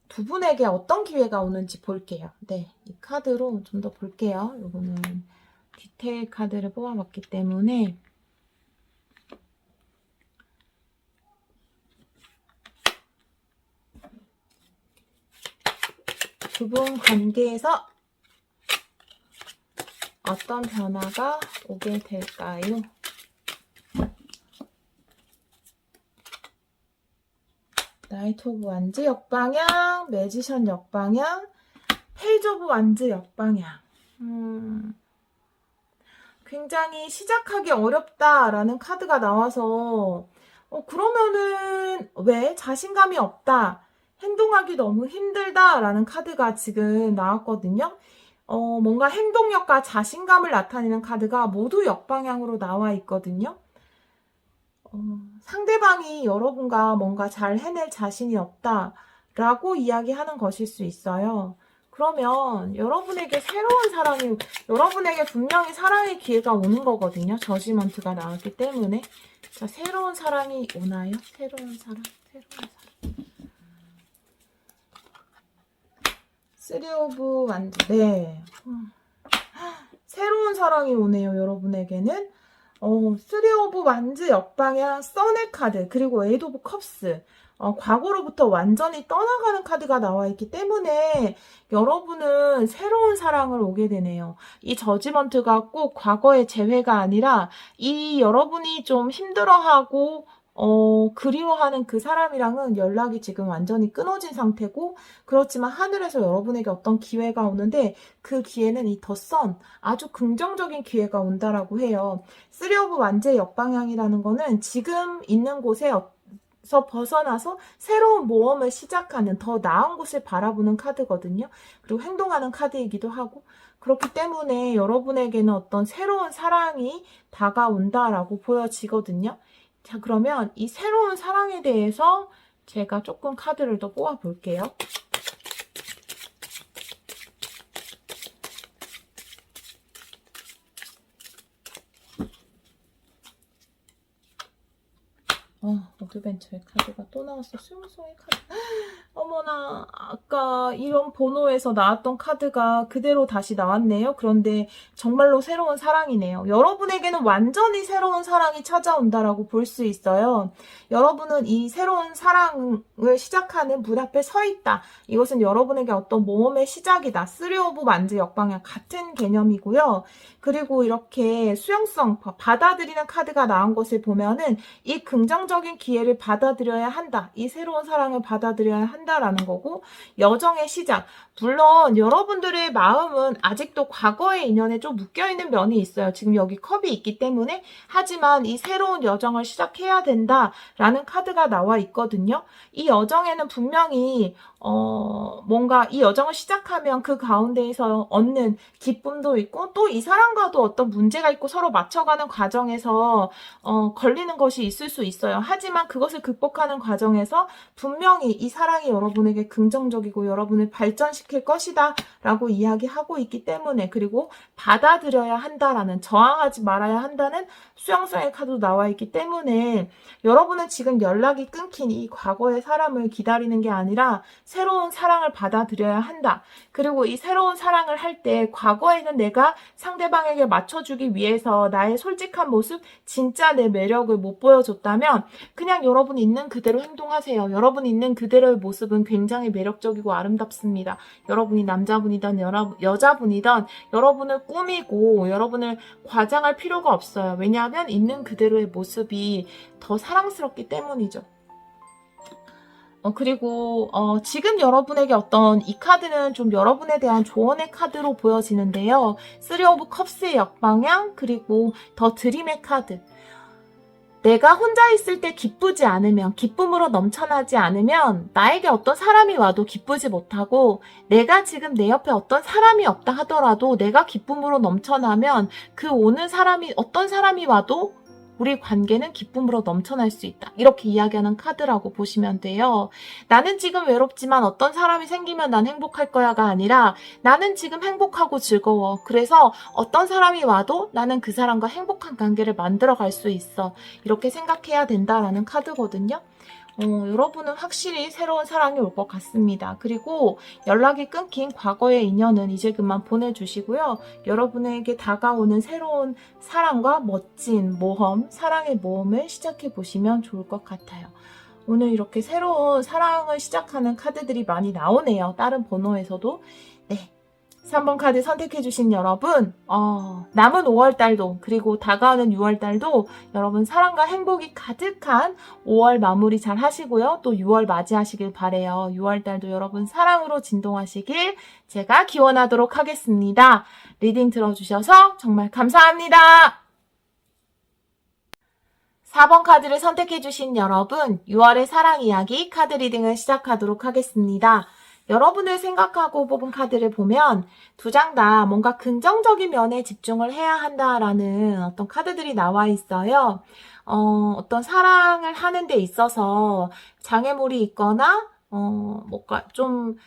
두 분에게 어떤 기회가 오는지 볼게요. 네, 이 카드로 좀 더 볼게요. 이거는 디테일 카드를 뽑아봤기 때문에 두 분 관계에서 어떤 변화가 오게 될까요? 나이트 오브 완즈 역방향, 매지션 역방향, 페이지 오브 완즈 역방향. 굉장히 시작하기 어렵다라는 카드가 나와서 그러면은 왜 자신감이 없다, 행동하기 너무 힘들다라는 카드가 지금 나왔거든요. 뭔가 행동력과 자신감을 나타내는 카드가 모두 역방향으로 나와 있거든요. 상대방이 여러분과 뭔가 잘 해낼 자신이 없다라고 이야기하는 것일 수 있어요. 그러면 여러분에게 새로운 사랑이, 여러분에게 분명히 사랑의 기회가 오는 거거든요. 저지먼트가 나왔기 때문에. 자, 새로운 사랑이 오나요? 새로운 사랑. 쓰리 오브 완드. 네. 새로운 사랑이 오네요, 여러분에게는. 쓰리 오브 완즈 역방향 선의 카드, 그리고 에이드 오브 컵스. 과거로부터 완전히 떠나가는 카드가 나와 있기 때문에 여러분은 새로운 사랑을 오게 되네요. 이 저지먼트가 꼭 과거의 재회가 아니라 이 여러분이 좀 힘들어하고 그리워하는 그 사람이랑은 연락이 지금 완전히 끊어진 상태고, 그렇지만 하늘에서 여러분에게 어떤 기회가 오는데 그 기회는 이 더 선, 아주 긍정적인 기회가 온다라고 해요. 쓰리 오브 완즈의 역방향이라는 거는 지금 있는 곳에서 벗어나서 새로운 모험을 시작하는, 더 나은 곳을 바라보는 카드거든요. 그리고 행동하는 카드이기도 하고, 그렇기 때문에 여러분에게는 어떤 새로운 사랑이 다가온다라고 보여지거든요. 자, 그러면 이 새로운 사랑에 대해서 제가 조금 카드를 더 뽑아 볼게요. 어드벤처의 카드가 또 나왔어. 수용성의 카드. 어머, 어머나, 아까 이런 번호에서 나왔던 카드가 그대로 다시 나왔네요. 그런데 정말로 새로운 사랑이네요. 여러분에게는 완전히 새로운 사랑이 찾아온다라고 볼 수 있어요. 여러분은 이 새로운 사랑을 시작하는 문 앞에 서 있다. 이것은 여러분에게 어떤 모험의 시작이다. 3 오브 만즈 역방향 같은 개념이고요. 그리고 이렇게 수용성, 받아들이는 카드가 나온 것을 보면은 이 긍정적인 기회를 받아들여야 한다. 이 새로운 사랑을 받아들여야 한다라는 거고, 여정의 시작. 물론 여러분들의 마음은 아직도 과거의 인연에 좀 묶여있는 면이 있어요. 지금 여기 컵이 있기 때문에. 하지만 이 새로운 여정을 시작해야 된다라는 카드가 나와 있거든요. 이 여정에는 분명히 뭔가 이 여정을 시작하면 그 가운데에서 얻는 기쁨도 있고, 또 이 사람과도 어떤 문제가 있고 서로 맞춰가는 과정에서 걸리는 것이 있을 수 있어요. 하지만 그것을 극복하는 과정에서 분명히 이 사랑이 여러분에게 긍정적이고 여러분을 발전시킬 것이다 라고 이야기하고 있기 때문에, 그리고 받아들여야 한다라는, 저항하지 말아야 한다는 수용성의 카드도 나와 있기 때문에, 여러분은 지금 연락이 끊긴 이 과거의 사람을 기다리는 게 아니라 새로운 사랑을 받아들여야 한다. 그리고 이 새로운 사랑을 할 때 과거에는 내가 상대방에게 맞춰주기 위해서 나의 솔직한 모습, 진짜 내 매력을 못 보여줬다면 그냥 여러분 있는 그대로 행동하세요. 여러분 있는 그대로의 모습은 굉장히 매력적이고 아름답습니다. 여러분이 남자분이든 여자분이든 여러분을 꾸미고 여러분을 과장할 필요가 없어요. 왜냐하면 있는 그대로의 모습이 더 사랑스럽기 때문이죠. 그리고 지금 여러분에게 어떤 이 카드는 좀 여러분에 대한 조언의 카드로 보여지는데요. 3 오브 컵스의 역방향, 그리고 더 드림의 카드. 내가 혼자 있을 때 기쁘지 않으면, 기쁨으로 넘쳐나지 않으면 나에게 어떤 사람이 와도 기쁘지 못하고, 내가 지금 내 옆에 어떤 사람이 없다 하더라도 내가 기쁨으로 넘쳐나면 그 오는 사람이, 어떤 사람이 와도 우리 관계는 기쁨으로 넘쳐날 수 있다. 이렇게 이야기하는 카드라고 보시면 돼요. 나는 지금 외롭지만 어떤 사람이 생기면 난 행복할 거야가 아니라, 나는 지금 행복하고 즐거워. 그래서 어떤 사람이 와도 나는 그 사람과 행복한 관계를 만들어갈 수 있어. 이렇게 생각해야 된다라는 카드거든요. 여러분은 확실히 새로운 사랑이 올 것 같습니다. 그리고 연락이 끊긴 과거의 인연은 이제 그만 보내주시고요. 여러분에게 다가오는 새로운 사랑과 멋진 모험, 사랑의 모험을 시작해 보시면 좋을 것 같아요. 오늘 이렇게 새로운 사랑을 시작하는 카드들이 많이 나오네요. 다른 번호에서도. 네. 3번 카드 선택해주신 여러분, 남은 5월달도, 그리고 다가오는 6월달도 여러분 사랑과 행복이 가득한 5월 마무리 잘 하시고요. 또 6월 맞이하시길 바래요. 6월달도 여러분 사랑으로 진동하시길 제가 기원하도록 하겠습니다. 리딩 들어주셔서 정말 감사합니다. 4번 카드를 선택해주신 여러분, 6월의 사랑 이야기 카드 리딩을 시작하도록 하겠습니다. 여러분을 생각하고 뽑은 카드를 보면 두 장 다 뭔가 긍정적인 면에 집중을 해야 한다라는 어떤 카드들이 나와 있어요. 어떤 사랑을 하는 데 있어서 장애물이 있거나 뭔가 좀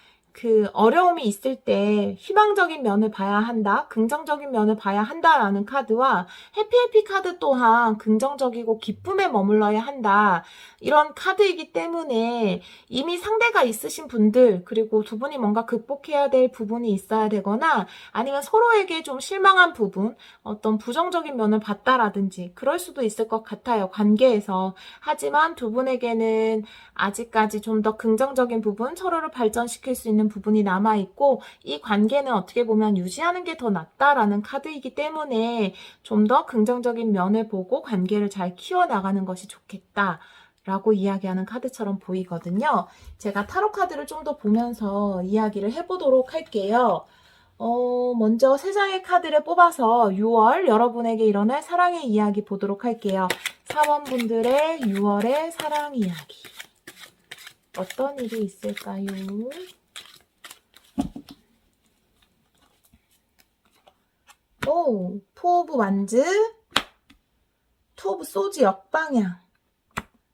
어려움이 있을 때 희망적인 면을 봐야 한다, 긍정적인 면을 봐야 한다라는 카드와, 해피해피 카드 또한 긍정적이고 기쁨에 머물러야 한다, 이런 카드이기 때문에 이미 상대가 있으신 분들, 그리고 두 분이 뭔가 극복해야 될 부분이 있어야 되거나 아니면 서로에게 좀 실망한 부분, 어떤 부정적인 면을 봤다라든지 그럴 수도 있을 것 같아요, 관계에서. 하지만 두 분에게는 아직까지 좀 더 긍정적인 부분, 서로를 발전시킬 수 있는 부분이 남아있고, 이 관계는 어떻게 보면 유지하는 게 더 낫다라는 카드이기 때문에 좀 더 긍정적인 면을 보고 관계를 잘 키워나가는 것이 좋겠다 라고 이야기하는 카드처럼 보이거든요. 제가 타로 카드를 좀 더 보면서 이야기를 해보도록 할게요. 먼저 3장의 카드를 뽑아서 6월 여러분에게 일어날 사랑의 이야기 보도록 할게요. 4번분들의 6월의 사랑 이야기. 어떤 일이 있을까요? 포 오브 완즈, 투 오브 소즈 역방향,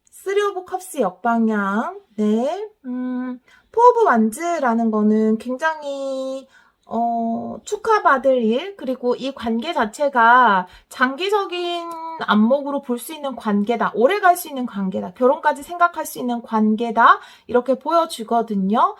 3 오브 컵스 역방향. 네. 포 오브 완즈라는 거는 굉장히 축하받을 일, 그리고 이 관계 자체가 장기적인 안목으로 볼 수 있는 관계다. 오래 갈 수 있는 관계다. 결혼까지 생각할 수 있는 관계다. 이렇게 보여지거든요.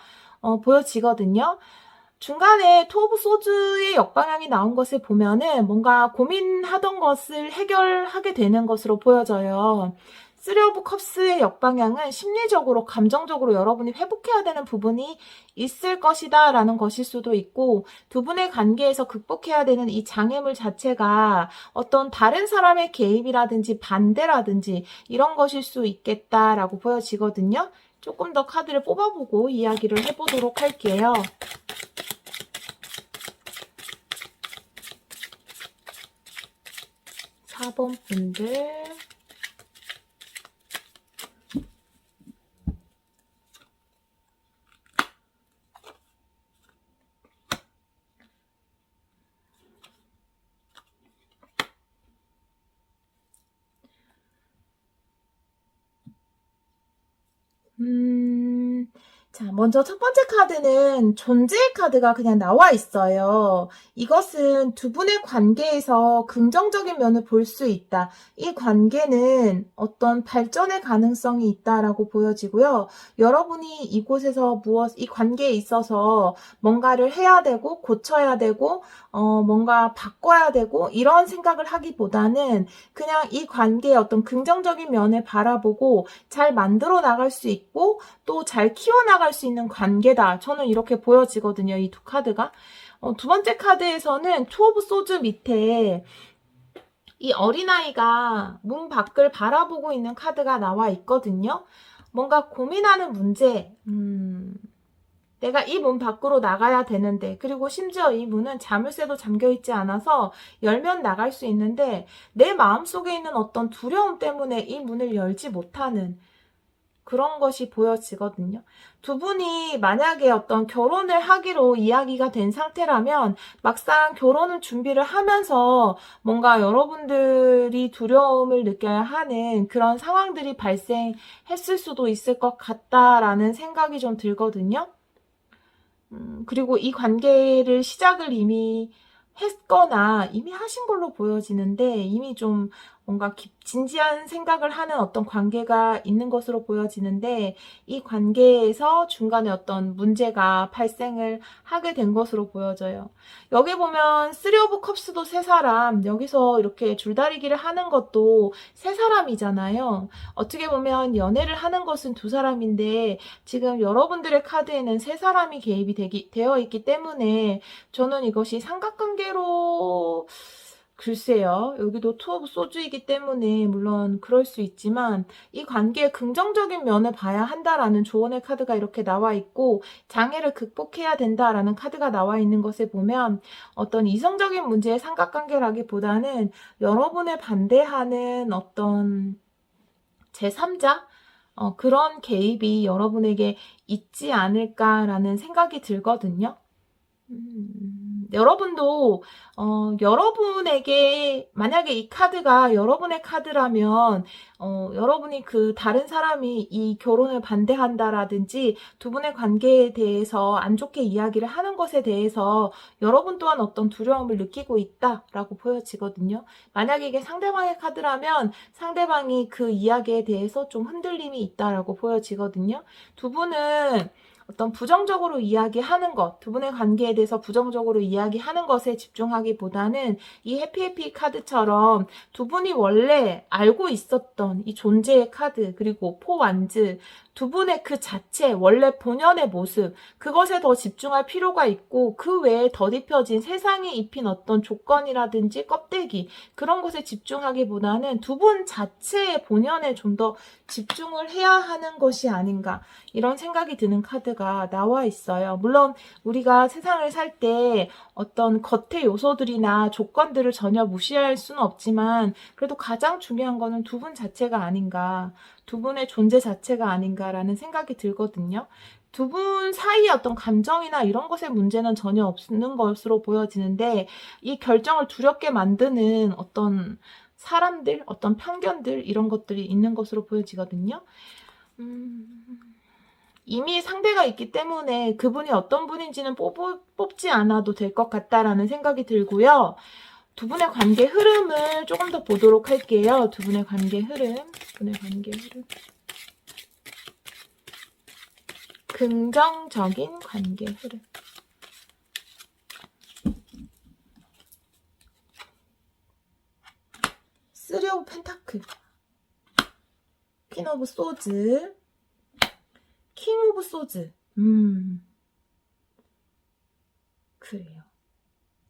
중간에 투 오브 소즈의 역방향이 나온 것을 보면은 뭔가 고민하던 것을 해결하게 되는 것으로 보여져요. 쓰리 오브 컵스의 역방향은 심리적으로, 감정적으로 여러분이 회복해야 되는 부분이 있을 것이다 라는 것일 수도 있고, 두 분의 관계에서 극복해야 되는 이 장애물 자체가 어떤 다른 사람의 개입이라든지 반대라든지 이런 것일 수 있겠다라고 보여지거든요. 조금 더 카드를 뽑아보고 이야기를 해보도록 할게요. 사 번 분들. 자, 먼저 첫 번째 카드는 존재의 카드가 그냥 나와 있어요. 이것은 두 분의 관계에서 긍정적인 면을 볼 수 있다. 이 관계는 어떤 발전의 가능성이 있다라고 보여지고요. 여러분이 이곳에서 이 관계에 있어서 뭔가를 해야 되고, 고쳐야 되고, 뭔가 바꿔야 되고, 이런 생각을 하기보다는 그냥 이 관계의 어떤 긍정적인 면을 바라보고 잘 만들어 나갈 수 있고, 또 잘 키워나갈 수 있는 관계다. 저는 이렇게 보여지거든요. 이 두 카드가. 두 번째 카드에서는 투 오브 소즈 밑에 이 어린아이가 문 밖을 바라보고 있는 카드가 나와 있거든요. 뭔가 고민하는 문제, 내가 이 문 밖으로 나가야 되는데, 그리고 심지어 이 문은 자물쇠도 잠겨있지 않아서 열면 나갈 수 있는데, 내 마음속에 있는 어떤 두려움 때문에 이 문을 열지 못하는 그런 것이 보여지거든요. 두 분이 만약에 어떤 결혼을 하기로 이야기가 된 상태라면 막상 결혼을 준비를 하면서 뭔가 여러분들이 두려움을 느껴야 하는 그런 상황들이 발생했을 수도 있을 것 같다라는 생각이 좀 들거든요. 그리고 이 관계를 시작을 이미 했거나 이미 하신 걸로 보여지는데, 이미 좀 뭔가 진지한 생각을 하는 어떤 관계가 있는 것으로 보여지는데, 이 관계에서 중간에 어떤 문제가 발생을 하게 된 것으로 보여져요. 여기 보면 쓰리 오브 컵스도 세 사람, 여기서 이렇게 줄다리기를 하는 것도 세 사람이잖아요. 어떻게 보면 연애를 하는 것은 두 사람인데 지금 여러분들의 카드에는 세 사람이 개입이 되어 있기 때문에 저는 이것이 삼각관계로, 글쎄요. 여기도 투 오브 소주이기 때문에 물론 그럴 수 있지만 이 관계의 긍정적인 면을 봐야 한다라는 조언의 카드가 이렇게 나와 있고, 장애를 극복해야 된다라는 카드가 나와 있는 것을 보면 어떤 이성적인 문제의 삼각관계라기보다는 여러분을 반대하는 어떤 제3자? 그런 개입이 여러분에게 있지 않을까라는 생각이 들거든요. 여러분도 여러분에게 만약에 이 카드가 여러분의 카드라면 여러분이 그 다른 사람이 이 결혼을 반대한다라든지 두 분의 관계에 대해서 안 좋게 이야기를 하는 것에 대해서 여러분 또한 어떤 두려움을 느끼고 있다라고 보여지거든요. 만약에 이게 상대방의 카드라면 상대방이 그 이야기에 대해서 좀 흔들림이 있다라고 보여지거든요. 두 분은 어떤 부정적으로 이야기하는 것, 두 분의 관계에 대해서 부정적으로 이야기하는 것에 집중하기보다는 이 해피해피 카드처럼 두 분이 원래 알고 있었던 이 존재의 카드, 그리고 포 완즈, 두 분의 그 자체, 원래 본연의 모습, 그것에 더 집중할 필요가 있고, 그 외에 덧입혀진 세상이 입힌 어떤 조건이라든지 껍데기, 그런 것에 집중하기보다는 두 분 자체의 본연에 좀 더 집중을 해야 하는 것이 아닌가, 이런 생각이 드는 카드가 나와 있어요. 물론 우리가 세상을 살 때 어떤 겉의 요소들이나 조건들을 전혀 무시할 수는 없지만 그래도 가장 중요한 거는 두 분 자체가 아닌가, 두 분의 존재 자체가 아닌가라는 생각이 들거든요. 두 분 사이의 어떤 감정이나 이런 것의 문제는 전혀 없는 것으로 보여지는데, 이 결정을 두렵게 만드는 어떤 사람들, 어떤 편견들, 이런 것들이 있는 것으로 보여지거든요. 이미 상대가 있기 때문에 그분이 어떤 분인지는 뽑지 않아도 될 것 같다라는 생각이 들고요. 두 분의 관계 흐름을 조금 더 보도록 할게요. 두 분의 관계 흐름. 긍정적인 관계 흐름. 쓰리 오브 펜타클, 퀸 오브 소즈, 킹 오브 소즈. 그래요.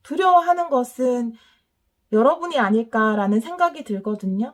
두려워하는 것은 여러분이 아닐까라는 생각이 들거든요.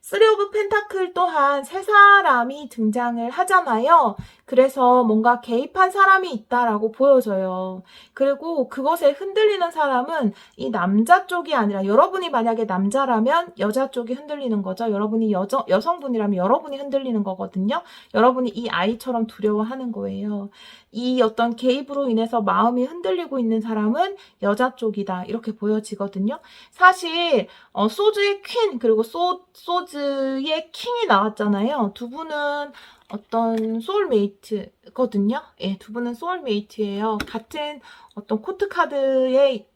쓰리 오브 펜타클 또한 세 사람이 등장을 하잖아요. 그래서 뭔가 개입한 사람이 있다라고 보여져요. 그리고 그것에 흔들리는 사람은 이 남자 쪽이 아니라 여러분이 만약에 남자라면 여자 쪽이 흔들리는 거죠. 여러분이 여성분이라면 여러분이 흔들리는 거거든요. 여러분이 이 아이처럼 두려워하는 거예요. 이 어떤 개입으로 인해서 마음이 흔들리고 있는 사람은 여자 쪽이다. 이렇게 보여지거든요. 사실 소즈의 퀸 그리고 소즈의 킹이 나왔잖아요. 두 분은 어떤 소울메이트거든요. 예, 두 분은 소울메이트예요. 같은 어떤 코트 카드의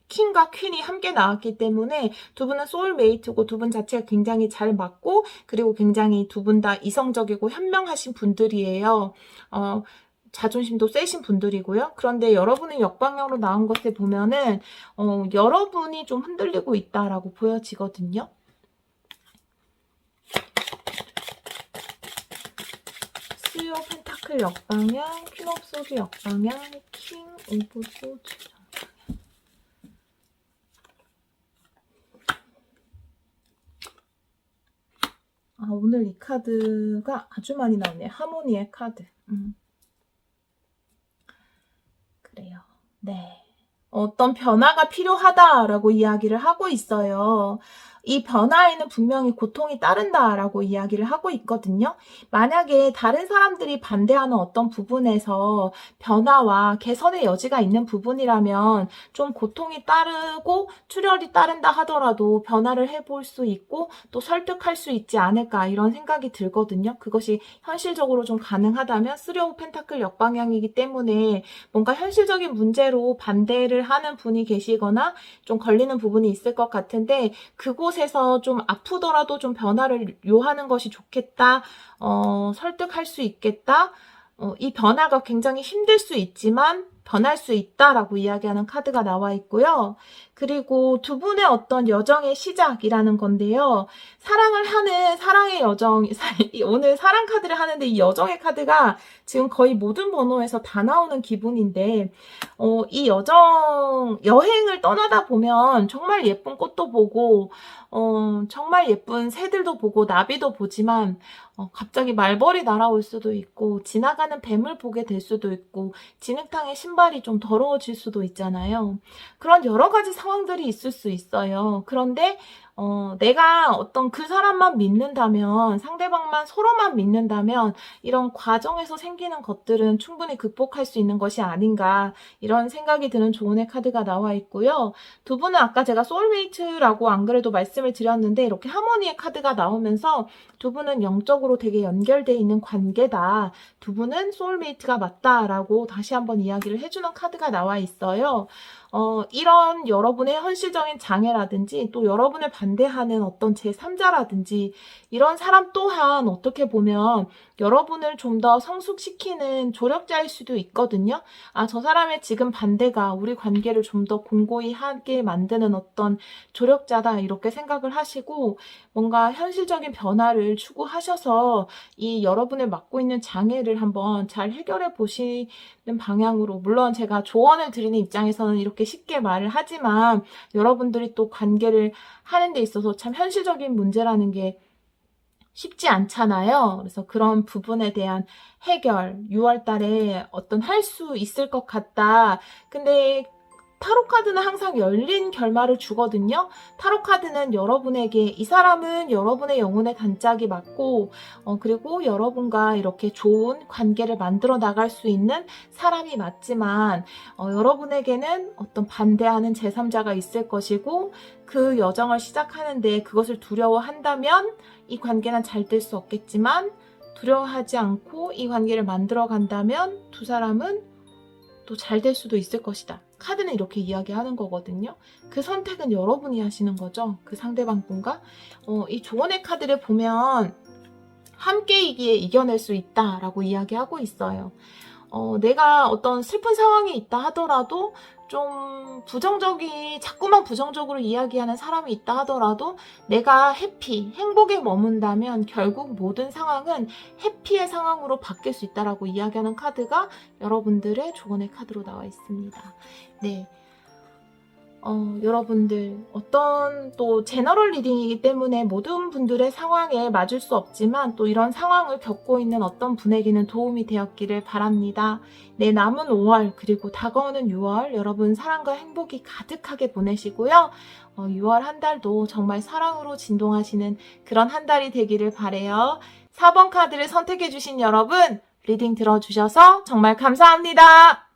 킹과 퀸이 함께 나왔기 때문에 두 분은 소울메이트고 두 분 자체가 굉장히 잘 맞고 그리고 굉장히 두 분 다 이성적이고 현명하신 분들이에요. 자존심도 세신 분들이고요. 그런데 여러분의 역방향으로 나온 것을 보면은 여러분이 좀 흔들리고 있다라고 보여지거든요. 쓰리 오브 펜타클 역방향, 퀸 오브 소드 역방향, 킹 오브 소드 역방향. 오늘 이 카드가 아주 많이 나오네요. 하모니의 카드. 그래요. 네. 어떤 변화가 필요하다라고 이야기를 하고 있어요. 이 변화에는 분명히 고통이 따른다라고 이야기를 하고 있거든요. 만약에 다른 사람들이 반대하는 어떤 부분에서 변화와 개선의 여지가 있는 부분이라면 좀 고통이 따르고 출혈이 따른다 하더라도 변화를 해볼 수 있고 또 설득할 수 있지 않을까 이런 생각이 들거든요. 그것이 현실적으로 좀 가능하다면 쓰리 오브 펜타클 역방향이기 때문에 뭔가 현실적인 문제로 반대를 하는 분이 계시거나 좀 걸리는 부분이 있을 것 같은데 그곳에서 좀 아프더라도 좀 변화를 요하는 것이 좋겠다. 설득할 수 있겠다. 이 변화가 굉장히 힘들 수 있지만 변할 수 있다라고 이야기하는 카드가 나와 있고요. 그리고 두 분의 어떤 여정의 시작이라는 건데요. 사랑을 하는 사랑의 여정, 오늘 사랑 카드를 하는데 이 여정의 카드가 지금 거의 모든 번호에서 다 나오는 기분인데 이 여행을 떠나다 보면 정말 예쁜 꽃도 보고 정말 예쁜 새들도 보고 나비도 보지만 갑자기 말벌이 날아올 수도 있고 지나가는 뱀을 보게 될 수도 있고 진흙탕에 신발이 좀 더러워질 수도 있잖아요. 그런 여러 가지 상황들이 있을 수 있어요. 그런데 내가 어떤 그 사람만 믿는다면 상대방만 서로만 믿는다면 이런 과정에서 생기는 것들은 충분히 극복할 수 있는 것이 아닌가 이런 생각이 드는 조언의 카드가 나와 있고요. 두 분은 아까 제가 소울메이트라고 안 그래도 말씀을 드렸는데 이렇게 하모니의 카드가 나오면서 두 분은 영적으로 되게 연결되어 있는 관계다. 두 분은 소울메이트가 맞다라고 다시 한번 이야기를 해주는 카드가 나와 있어요. 이런 여러분의 현실적인 장애라든지 또 여러분을 반대하는 어떤 제3자라든지 이런 사람 또한 어떻게 보면 여러분을 좀 더 성숙시키는 조력자일 수도 있거든요. 저 사람의 지금 반대가 우리 관계를 좀 더 공고히 하게 만드는 어떤 조력자다 이렇게 생각을 하시고 뭔가 현실적인 변화를 추구하셔서 이 여러분을 맡고 있는 장애를 한번 잘 해결해 보시는 방향으로 물론 제가 조언을 드리는 입장에서는 이렇게 쉽게 말을 하지만 여러분들이 또 관계를 하는 데 있어서 참 현실적인 문제라는 게 쉽지 않잖아요. 그래서 그런 부분에 대한 해결 6월 달에 할 수 있을 것 같다. 근데 타로 카드는 항상 열린 결말을 주거든요. 타로 카드는 여러분에게 이 사람은 여러분의 영혼의 단짝이 맞고 그리고 여러분과 이렇게 좋은 관계를 만들어 나갈 수 있는 사람이 맞지만 여러분에게는 어떤 반대하는 제3자가 있을 것이고 그 여정을 시작하는데 그것을 두려워한다면 이 관계는 잘 될 수 없겠지만 두려워하지 않고 이 관계를 만들어 간다면 두 사람은 또 잘 될 수도 있을 것이다. 카드는 이렇게 이야기하는 거거든요. 그 선택은 여러분이 하시는 거죠. 그 상대방 분과. 이 조언의 카드를 보면 함께이기에 이겨낼 수 있다라고 이야기하고 있어요. 내가 어떤 슬픈 상황이 있다 하더라도 좀 자꾸만 부정적으로 이야기하는 사람이 있다 하더라도 내가 행복에 머문다면 결국 모든 상황은 해피의 상황으로 바뀔 수 있다라고 이야기하는 카드가 여러분들의 조언의 카드로 나와 있습니다. 네. 여러분들 어떤 또 제너럴 리딩이기 때문에 모든 분들의 상황에 맞을 수 없지만 또 이런 상황을 겪고 있는 어떤 분에게는 도움이 되었기를 바랍니다. 네, 남은 5월 그리고 다가오는 6월 여러분 사랑과 행복이 가득하게 보내시고요. 6월 한 달도 정말 사랑으로 진동하시는 그런 한 달이 되기를 바래요. 4번 카드를 선택해 주신 여러분 리딩 들어주셔서 정말 감사합니다.